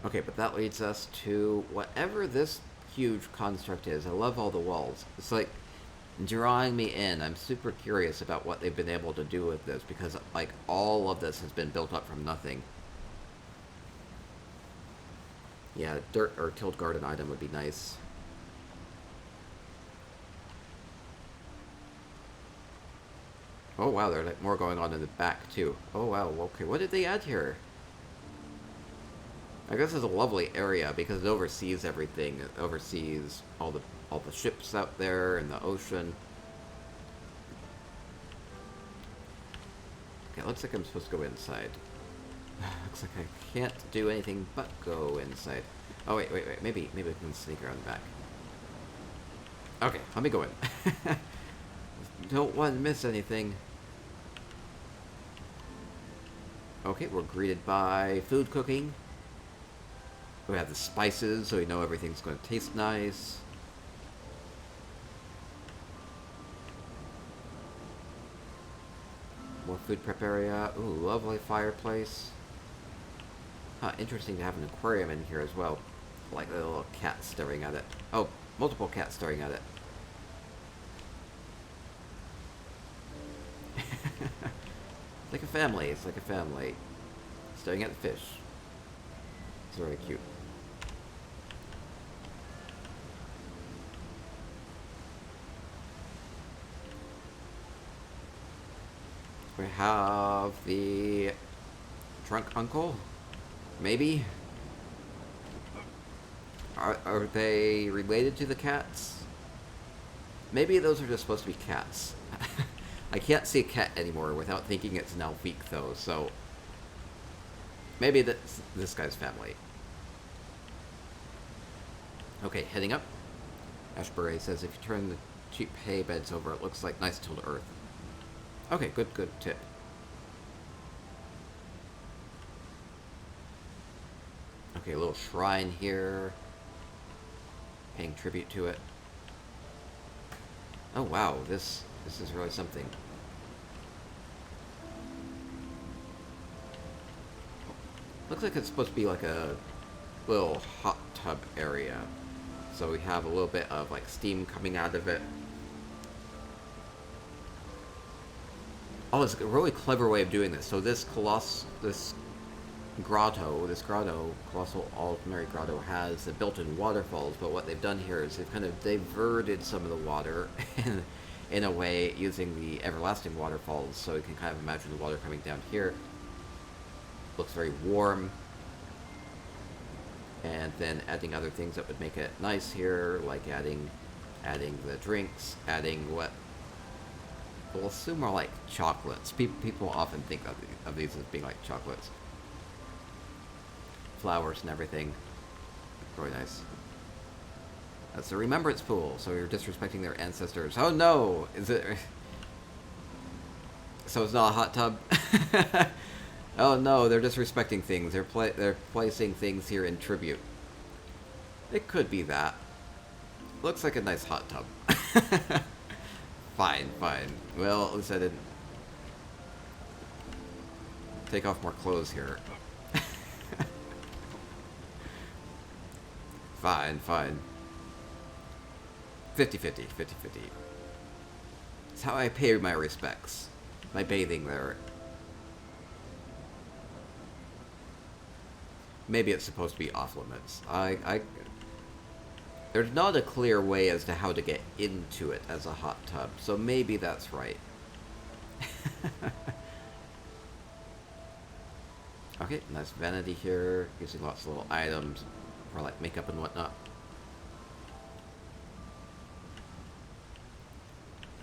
Okay, but that leads us to whatever this huge construct is. I love all the walls. It's like drawing me in. I'm super curious about what they've been able to do with this because, like, all of this has been built up from nothing. Yeah, dirt or tilled garden item would be nice. Oh wow, there's like more going on in the back too. Oh wow, okay, what did they add here? I guess it's a lovely area because it oversees everything. It oversees all the ships out there in the ocean. Okay, looks like I'm supposed to go inside. Looks like I can't do anything but go inside. Oh, wait. Maybe we can sneak around the back. Okay, let me go in. Don't want to miss anything. Okay, we're greeted by food cooking. We have the spices, so we know everything's going to taste nice. More food prep area. Ooh, lovely fireplace. Huh, interesting to have an aquarium in here as well. Like a little cat staring at it. Oh, multiple cats staring at it. It's like a family. It's like a family. Staring at the fish. It's very cute. We have the drunk uncle, maybe? Are they related to the cats? Maybe those are just supposed to be cats. I can't see a cat anymore without thinking it's an Alvique, though, so... Maybe that's this guy's family. Okay, heading up. Ashbury says if you turn the cheap hay beds over, it looks like nice tilled earth. Okay, good tip. Okay, a little shrine here. Paying tribute to it. Oh wow, this is really something. Looks like it's supposed to be like a little hot tub area. So we have a little bit of like steam coming out of it. Oh, it's a really clever way of doing this. So this grotto, colossal ordinary grotto, has the built-in waterfalls, but what they've done here is they've kind of diverted some of the water in a way using the everlasting waterfalls, so you can kind of imagine the water coming down here. Looks very warm. And then adding other things that would make it nice here, like adding the drinks, adding what we'll assume are like chocolates. People often think of these as being like chocolates. Flowers and everything. Really nice. That's the remembrance pool, so you're disrespecting their ancestors. Oh no! Is it... So it's not a hot tub? Oh no, they're disrespecting things. They're placing things here in tribute. It could be that. Looks like a nice hot tub. Fine. Well, at least I didn't take off more clothes here. Fine. 50-50. It's how I pay my respects. My bathing there. Maybe it's supposed to be off limits. There's not a clear way as to how to get into it as a hot tub, so maybe that's right. Okay, nice vanity here, using lots of little items for like makeup and whatnot.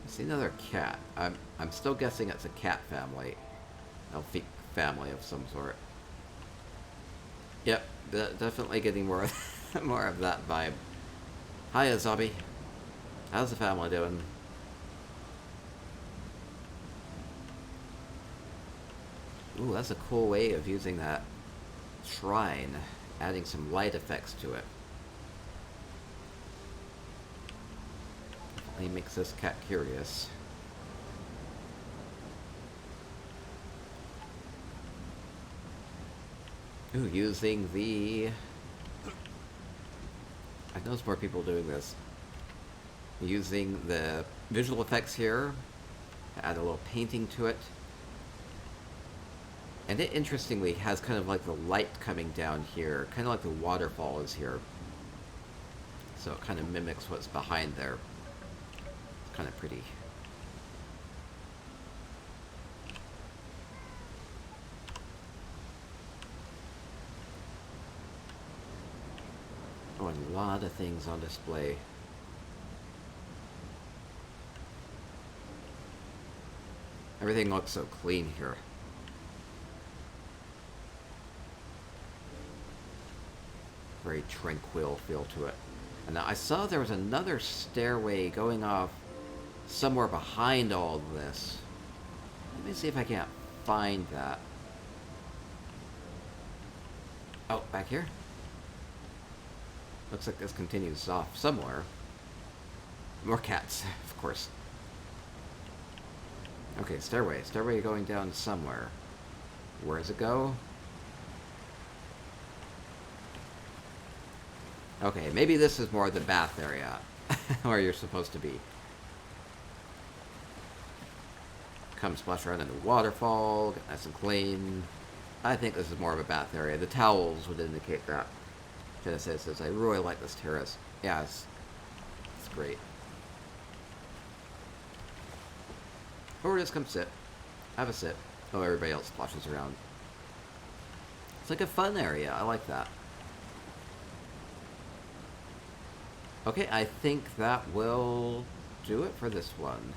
I see another cat. I'm still guessing it's a cat family. Elfic family of some sort. Yep, definitely getting more of that vibe. Hiya, Zobby. How's the family doing? Ooh, that's a cool way of using that shrine, adding some light effects to it. Definitely makes this cat curious. Ooh, using the... I know there's more people doing this. Using the visual effects here, to add a little painting to it. And it, interestingly, has kind of like the light coming down here, kind of like the waterfall is here. So it kind of mimics what's behind there. It's kind of pretty. Oh, and a lot of things on display. Everything looks so clean here. Very tranquil feel to it. And I saw there was another stairway going off somewhere behind all of this. Let me see if I can't find that. Oh, back here? Looks like this continues off somewhere. More cats, of course. Okay, stairway. Stairway going down somewhere. Where does it go? Okay, maybe this is more the bath area. Where you're supposed to be. Come splash around in the waterfall, get nice and clean. I think this is more of a bath area. The towels would indicate that. Genesis says, I really like this terrace. Yeah, it's great. Or just come sit. Have a sit. Oh, everybody else splashes around. It's like a fun area. I like that. Okay, I think that will do it for this one.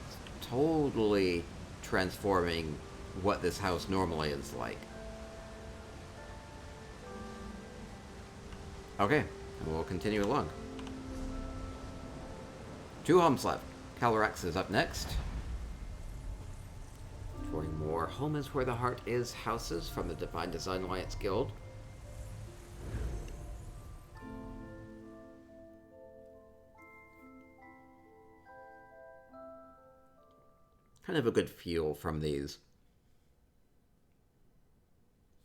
It's totally transforming what this house normally is like. Okay, we'll continue along. 2 homes left. Calyrex is up next. For more Home is Where the Heart Is houses from the Divine Design Alliance Guild. Kind of a good feel from these.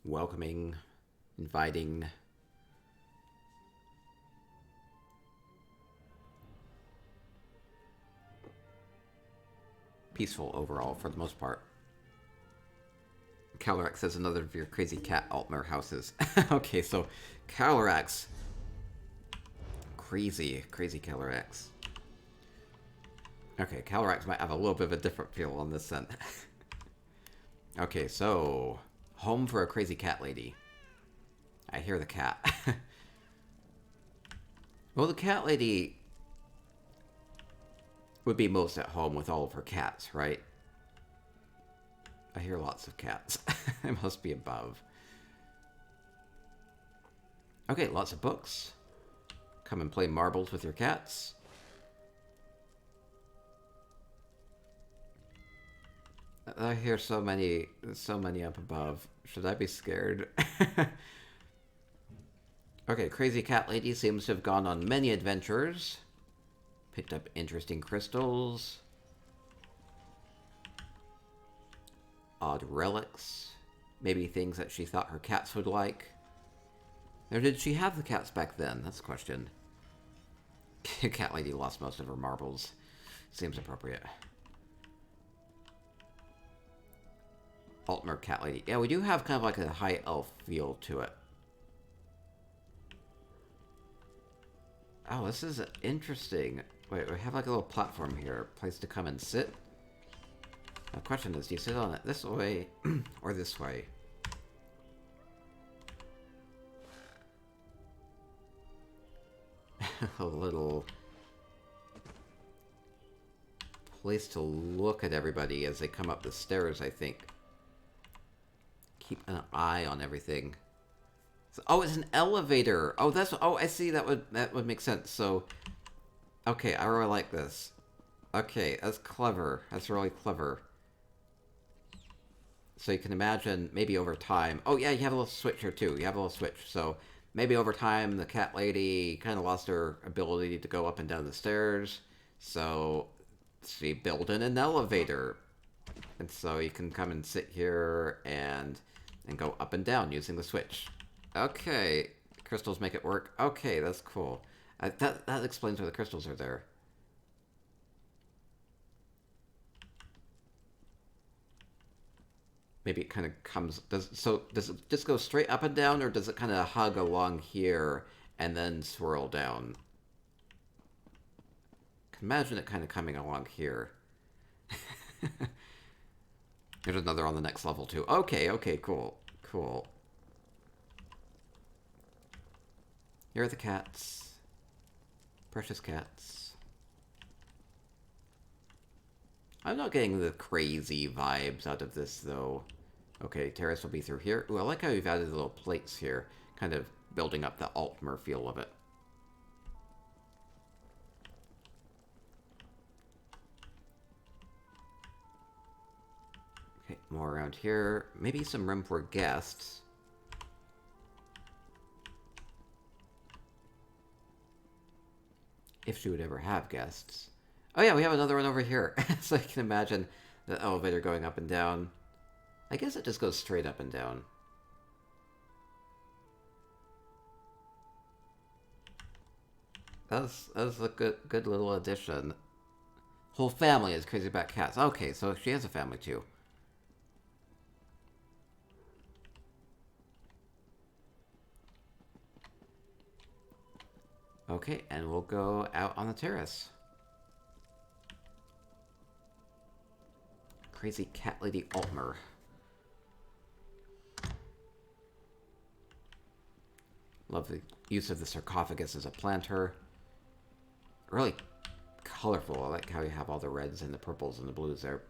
Welcoming, inviting. Peaceful overall for the most part. Calyrex says another of your crazy cat Altmer houses. Okay, so Calyrex. Crazy Calyrex. Okay, Calyrex might have a little bit of a different feel on this end. Okay, so home for a crazy cat lady. I hear the cat. Well, the cat lady would be most at home with all of her cats, right? I hear lots of cats. It must be above. Okay, lots of books. Come and play marbles with your cats. I hear so many up above. Should I be scared? Okay, crazy cat lady seems to have gone on many adventures. Picked up interesting crystals. Odd relics. Maybe things that she thought her cats would like. Or did she have the cats back then? That's the question. Cat lady lost most of her marbles. Seems appropriate. Altmer cat lady. Yeah, we do have kind of like a high elf feel to it. Oh, this is interesting. Wait, we have like a little platform here. Place to come and sit. The question is, do you sit on it this way or this way? A little place to look at everybody as they come up the stairs, I think. Keep an eye on everything. So, oh, it's an elevator. Oh, that's. Oh, I see. That would make sense. So, okay, I really like this. Okay, that's clever. That's really clever. So you can imagine maybe over time. Oh yeah, you have a little switch here too. You have a little switch. So maybe over time the cat lady kind of lost her ability to go up and down the stairs. So she built in an elevator, and so you can come and sit here and go up and down using the switch. Okay, crystals make it work. Okay, that's cool. That explains why the crystals are there. Maybe it kind of comes... Does it just go straight up and down, or does it kind of hug along here and then swirl down? I can imagine it kind of coming along here. There's another on the next level, too. Okay, cool. Cool. Here are the cats. Precious cats. I'm not getting the crazy vibes out of this, though. Okay, terrace will be through here. Ooh, I like how you've added little plates here, kind of building up the Altmer feel of it. Okay, more around here. Maybe some room for guests. If she would ever have guests. Oh yeah, we have another one over here. So I can imagine the elevator going up and down. I guess it just goes straight up and down. That's a good little addition. Whole family is crazy about cats. Okay, so she has a family too. Okay, and we'll go out on the terrace. Crazy cat lady Altmer. Love the use of the sarcophagus as a planter. Really colorful. I like how you have all the reds and the purples and the blues there.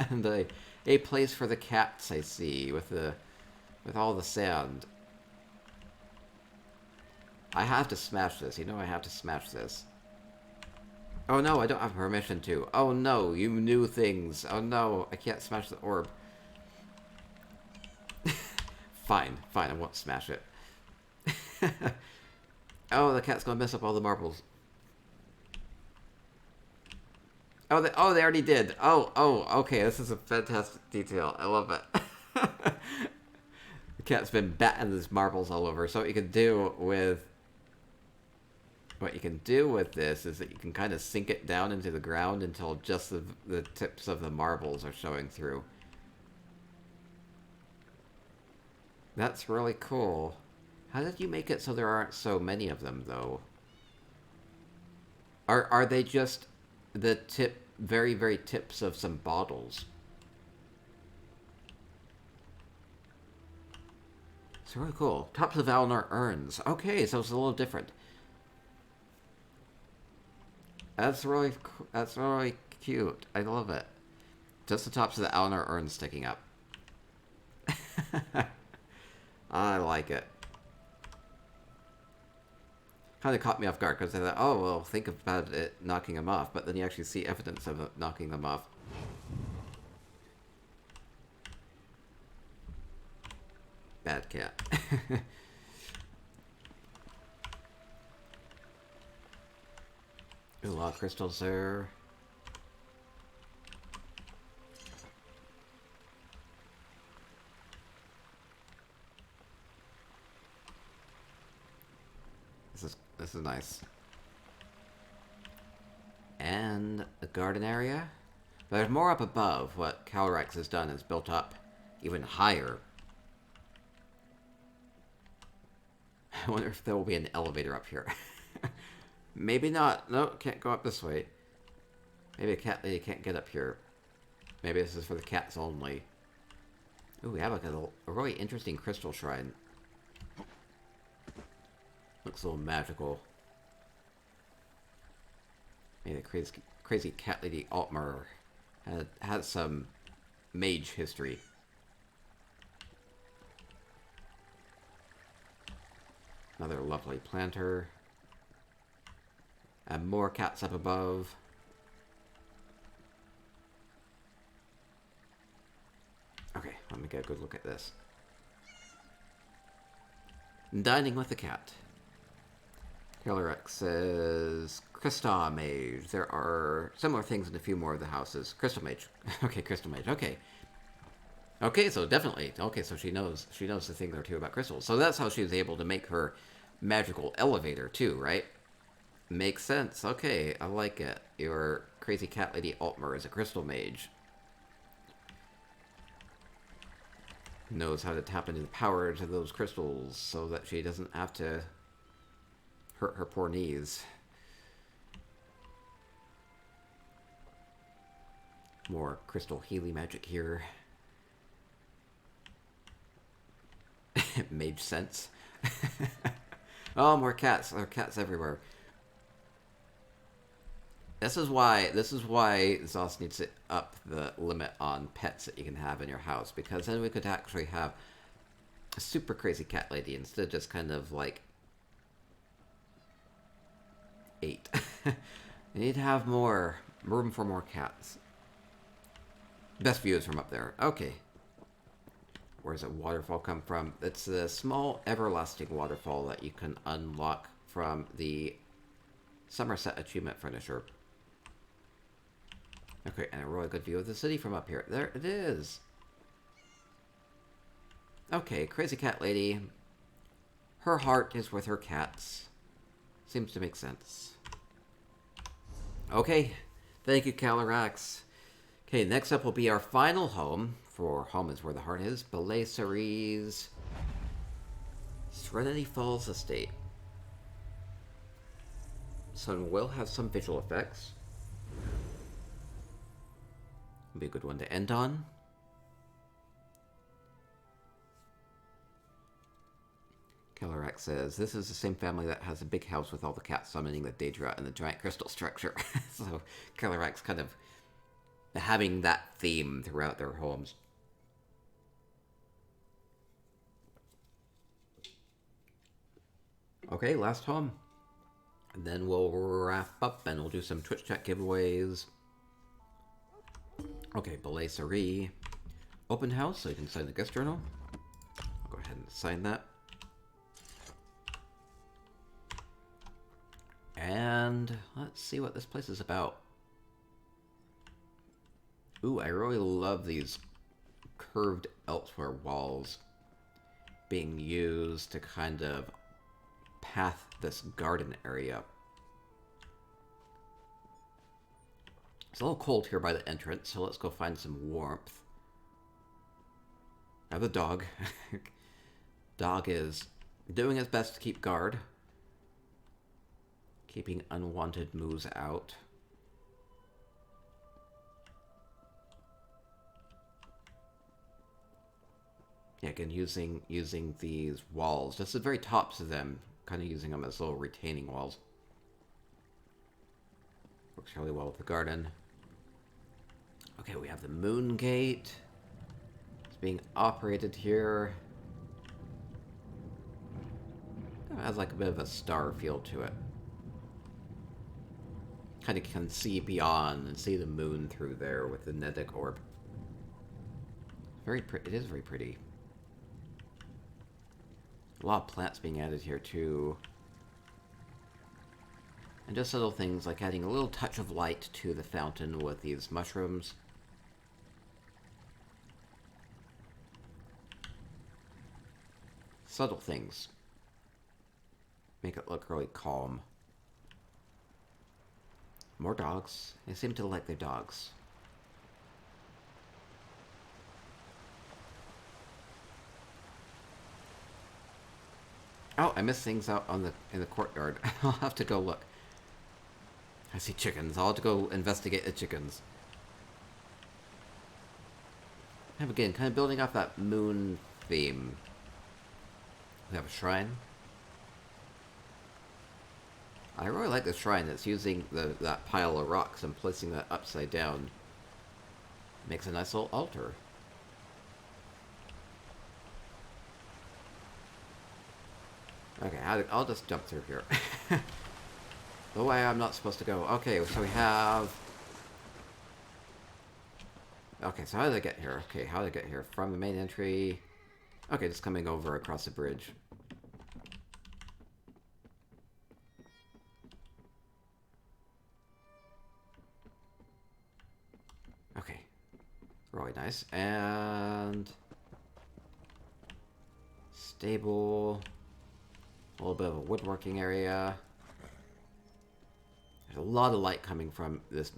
And a place for the cats, I see, with all the sand. I have to smash this. You know I have to smash this. Oh no, I don't have permission to. Oh no, you knew things. Oh no, I can't smash the orb. Fine, fine, I won't smash it. Oh, the cat's gonna mess up all the marbles. Oh, they already did. Oh, okay, this is a fantastic detail. I love it. The cat's been batting these marbles all over. So what you can do with this is that you can kind of sink it down into the ground until just the tips of the marbles are showing through. That's really cool. How did you make it so there aren't so many of them, though? Are they just the very, very tips of some bottles? It's really cool. Tops of Alnar urns. Okay, so it's a little different. That's really cute. I love it. Just the tops of the Alnar urns sticking up. I like it. Kind of caught me off guard because I thought, oh, well, think about it knocking them off, but then you actually see evidence of it knocking them off. Bad cat. There's a lot of crystals there. This is nice. And the garden area. But there's more up above. What Calyrex has done is built up even higher. I wonder if there will be an elevator up here. Maybe not. No, can't go up this way. Maybe a cat lady can't get up here. Maybe this is for the cats only. Ooh, we have like a really interesting crystal shrine. Looks a little magical. Maybe the crazy cat lady Altmer had some mage history. Another lovely planter. And more cats up above. Okay, let me get a good look at this. Dining with the cat. Calyrex says, Crystal Mage. There are similar things in a few more of the houses. Crystal Mage. Okay, Crystal Mage. Okay. Okay, so definitely. Okay, so she knows a thing or two about crystals. So that's how she was able to make her magical elevator too, right? Makes sense. Okay, I like it. Your crazy cat lady Altmer is a crystal mage. Knows how to tap into the power to those crystals so that she doesn't have to hurt her poor knees. More crystal Healy magic here. Mage sense. Oh, more cats. There are cats everywhere. This is why Zos needs to up the limit on pets that you can have in your house, because then we could actually have a super crazy cat lady instead of just kind of like 8. You need to have more room for more cats. Best view is from up there. Okay. Where does that waterfall come from? It's the small everlasting waterfall that you can unlock from the Somerset Achievement Finisher. Okay, and a really good view of the city from up here. There it is. Okay, crazy cat lady. Her heart is with her cats. Seems to make sense. Okay, thank you, Calyrex. Okay, next up will be our final home. For home is where the heart is. Belay Ceres Serenity Falls Estate. one will have some visual effects. Be a good one to end on. Kellerak says, this is the same family that has a big house with all the cats summoning the Daedra and the giant crystal structure. So Kellerak's kind of having that theme throughout their homes. Okay, last home. And then we'll wrap up and we'll do some Twitch chat giveaways. Okay, Belay Sari. Open house, so you can sign the guest journal. I'll go ahead and sign that. And let's see what this place is about. Ooh, I really love these curved elsewhere walls being used to kind of path this garden area. It's a little cold here by the entrance, so let's go find some warmth. I have the dog. Dog is doing his best to keep guard. Keeping unwanted moves out. Yeah, again, using these walls, just the very tops of them, kind of using them as little retaining walls. Works really well with the garden. Okay, we have the moon gate. It's being operated here. It has like a bit of a star feel to it. Kind of can see beyond and see the moon through there with the Nedic orb. Very pretty. It is very pretty. A lot of plants being added here too. And just little things like adding a little touch of light to the fountain with these mushrooms. Subtle things. Make it look really calm. More dogs. They seem to like their dogs. Oh, I missed things out on in the courtyard. I'll have to go look. I see chickens. I'll have to go investigate the chickens. And again, kind of building off that moon theme. We have a shrine. I really like the shrine that's using that pile of rocks and placing that upside down. Makes a nice little altar. Okay, I'll just jump through here. The way I'm not supposed to go. Okay, so we have... Okay, so how did I get here? Okay, how did I get here? From the main entry... Okay, just coming over across the bridge. Okay. Really nice. And... Stable... A little bit of a woodworking area. There's a lot of light coming from this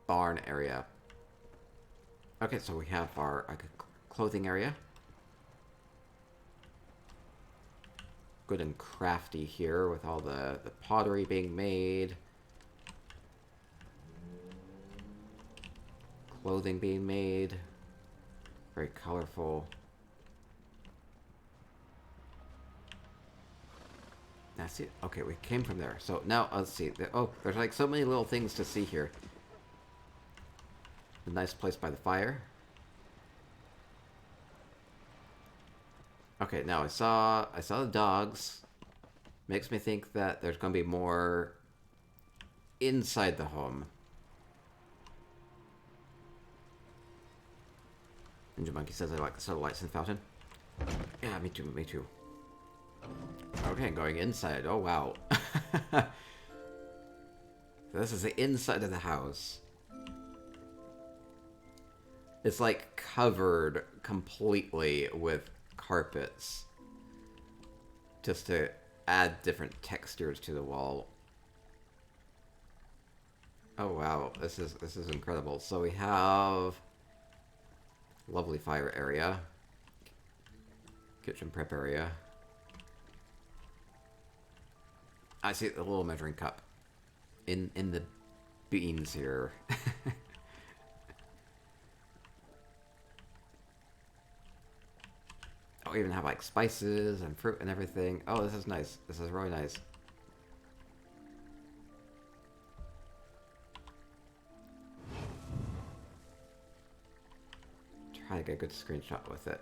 barn area. Okay, so we have our clothing area. Good and crafty here with all the pottery being made. Clothing being made. Very colorful. That's it. Okay, we came from there. So now, let's see. Oh, there's like so many little things to see here. A nice place by the fire. Okay, now I saw the dogs. Makes me think that there's going to be more inside the home. Ninja Monkey says I like the subtle lights in the fountain. Yeah, me too, me too. Okay, going inside. Oh, wow. This is the inside of the house. It's like covered completely with carpets. Just to add different textures to the wall. Oh, wow. This is incredible. So we have... Lovely fire area. Kitchen prep area. I see the little measuring cup. in the beans here. Oh, we even have like spices and fruit and everything. Oh, this is nice. This is really nice. Try to get a good screenshot with it.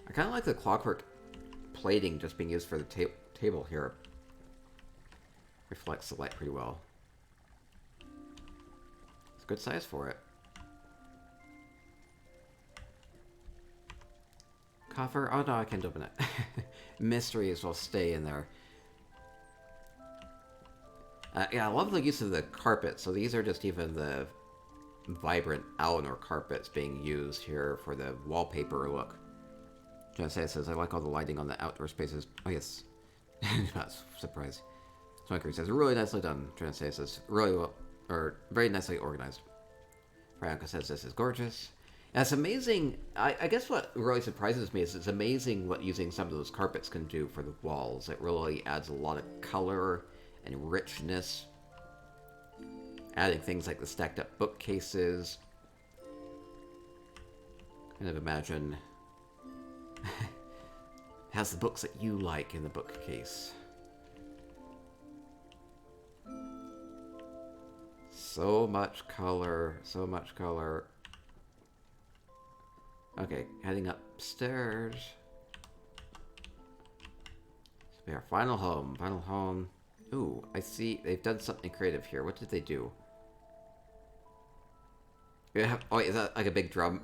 I kind of like the clockwork plating just being used for the table here. Reflects the light pretty well. It's a good size for it. Coffer? Oh no, I can't open it. Mysteries will stay in there. Yeah, I love the use of the carpet. So these are just even the vibrant Alinor carpets being used here for the wallpaper look. Jesse says, I like all the lighting on the outdoor spaces. Oh yes. Not surprised. Swanker says, really nicely done. Jesse says, really well, or very nicely organized. Priyanka says, this is gorgeous. And it's amazing. I guess what really surprises me is it's amazing what using some of those carpets can do for the walls. It really adds a lot of color and richness. Adding things like the stacked up bookcases. Kind of imagine has the books that you like in the bookcase. So much color, so much color. Okay, heading upstairs. This will be our final home. Final home. Ooh, I see they've done something creative here. What did they do? Yeah. Oh, is that like a big drum?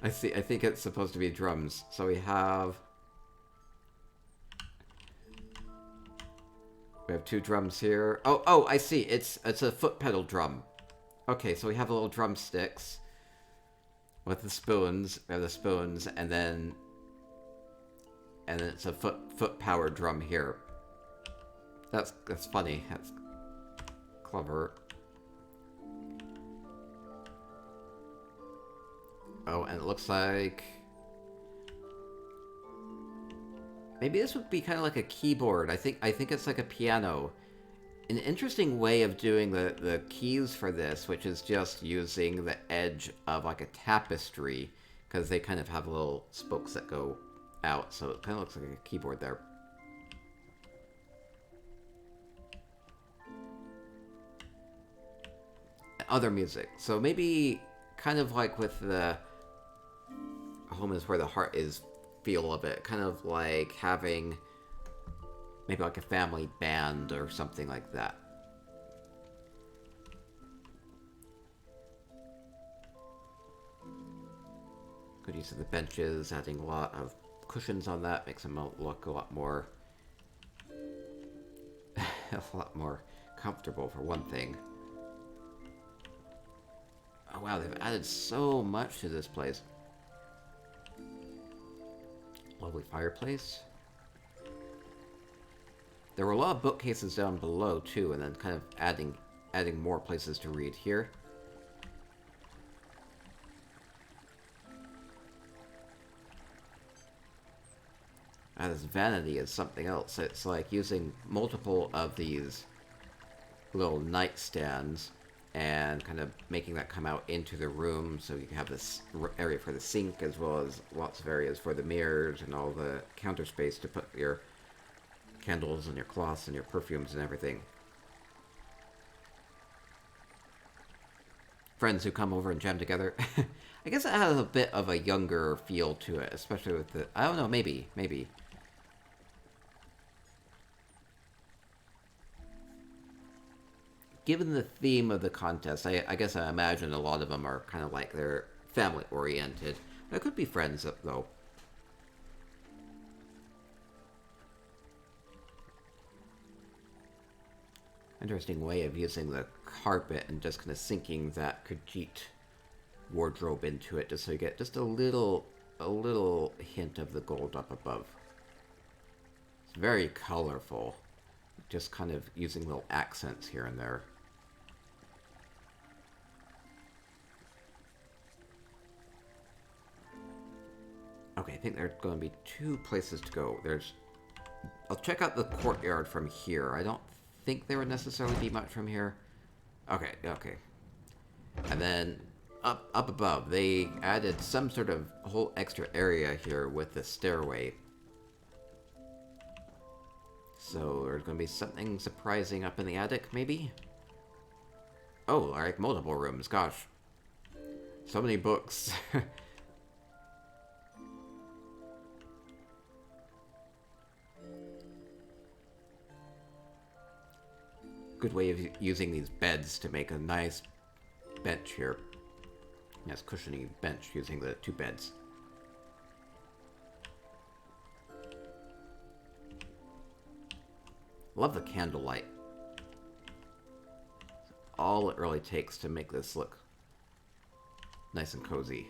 I see. I think it's supposed to be drums. So we have two drums here. Oh, I see. It's a foot pedal drum. Okay, so we have little drumsticks with the spoons. We have the spoons, and then it's a foot powered drum here. That's funny. That's clever. Oh, and it looks like maybe this would be kind of like a keyboard. I think it's like a piano. An interesting way of doing the keys for this, which is just using the edge of like a tapestry, because they kind of have little spokes that go out, so it kind of looks like a keyboard there. Other music. So maybe kind of like with the home is where the heart is feel of it. Kind of like having maybe like a family band or something like that. Good use of the benches, adding a lot of cushions on that makes them look a lot more comfortable for one thing. Oh wow, they've added so much to this place. Lovely fireplace. There were a lot of bookcases down below too, and then kind of adding more places to read here. This vanity is something else. It's like using multiple of these little nightstands and kind of making that come out into the room, so you can have this area for the sink as well as lots of areas for the mirrors and all the counter space to put your candles and your cloths and your perfumes and everything. Friends who come over and jam together. I guess it has a bit of a younger feel to it, especially with the... I don't know, maybe. Given the theme of the contest, I guess I imagine a lot of them are kind of like they're family-oriented. There could be friends, though. Interesting way of using the carpet and just kind of sinking that Khajiit wardrobe into it, just so you get just a little hint of the gold up above. It's very colorful. Just kind of using little accents here and there. think there are going to be two places to go. I'll check out the courtyard from here. I don't think there would necessarily be much from here. Okay. And then up above, they added some sort of whole extra area here with the stairway. So there's going to be something surprising up in the attic, maybe? Oh, like multiple rooms, gosh. So many books. Good way of using these beds to make a nice bench here. Nice cushiony bench using the two beds. Love the candlelight. All it really takes to make this look nice and cozy.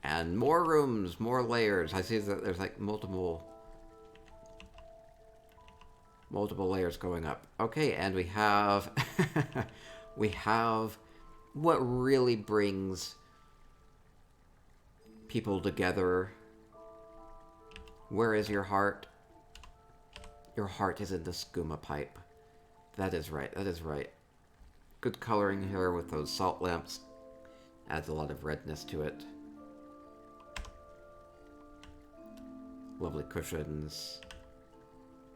And more rooms, more layers. I see that there's like multiple layers going up. Okay, and we have we have what really brings people together. Where is your heart? Your heart is in the skooma pipe. That is right, that is right. Good coloring here with those salt lamps. Adds a lot of redness to it. Lovely cushions.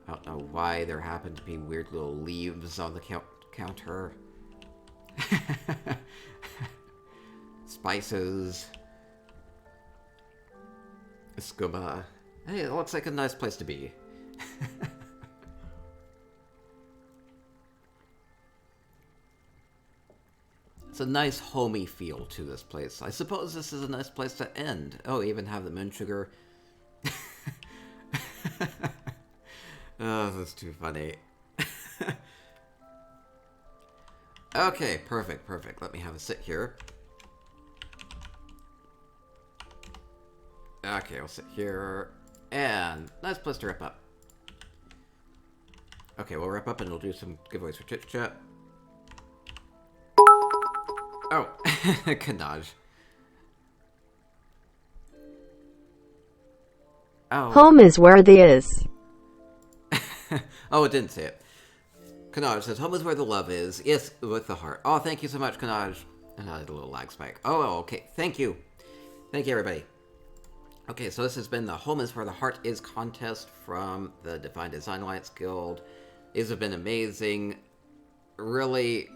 I don't know why there happen to be weird little leaves on the counter. Spices. Skooma. Hey, it looks like a nice place to be. It's a nice homey feel to this place. I suppose this is a nice place to end. Oh, even have the moon sugar. Oh, that's too funny. Okay, perfect. Let me have a sit here. Okay, I'll sit here. And nice place to wrap up. Okay, we'll wrap up and we'll do some giveaways for Chit Chat. Oh, Kanaj. Oh. Home is where the is. Oh, it didn't say it. Kanaj says, home is where the love is. Yes, with the heart. Oh, thank you so much, Kanaj. And I had a little lag spike. Oh, okay. Thank you. Thank you, everybody. Okay, so this has been the Home is Where the Heart Is contest from the Divine Design Alliance Guild. These have been amazing. Really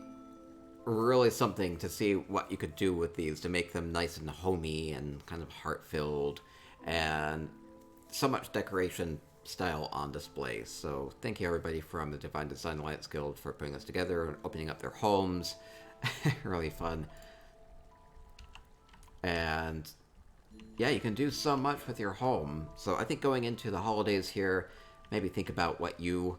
something to see what you could do with these to make them nice and homey and kind of heart-filled. And so much decoration style on display. So thank you everybody from the Divine Design Alliance Guild for putting this together and opening up their homes. Really fun. And yeah, you can do so much with your home. So I think going into the holidays here, maybe think about what you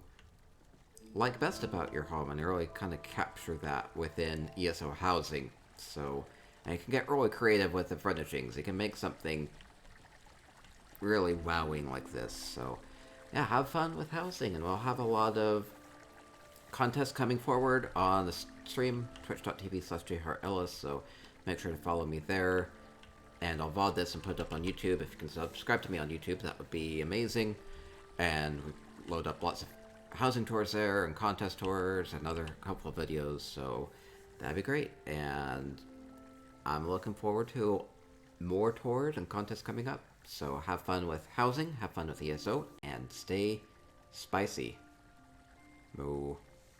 like best about your home and really kind of capture that within ESO housing. So, and you can get really creative with the furnishings. You can make something really wowing like this. So yeah, have fun with housing, and we'll have a lot of contests coming forward on the stream, twitch.tv/jhartellis, so make sure to follow me there. And I'll VOD this and put it up on YouTube. If you can subscribe to me on YouTube, that would be amazing. And we load up lots of housing tours there, and contest tours, and other couple of videos, so that'd be great. And I'm looking forward to more tours and contests coming up. So have fun with housing, have fun with ESO, and stay spicy. Moo.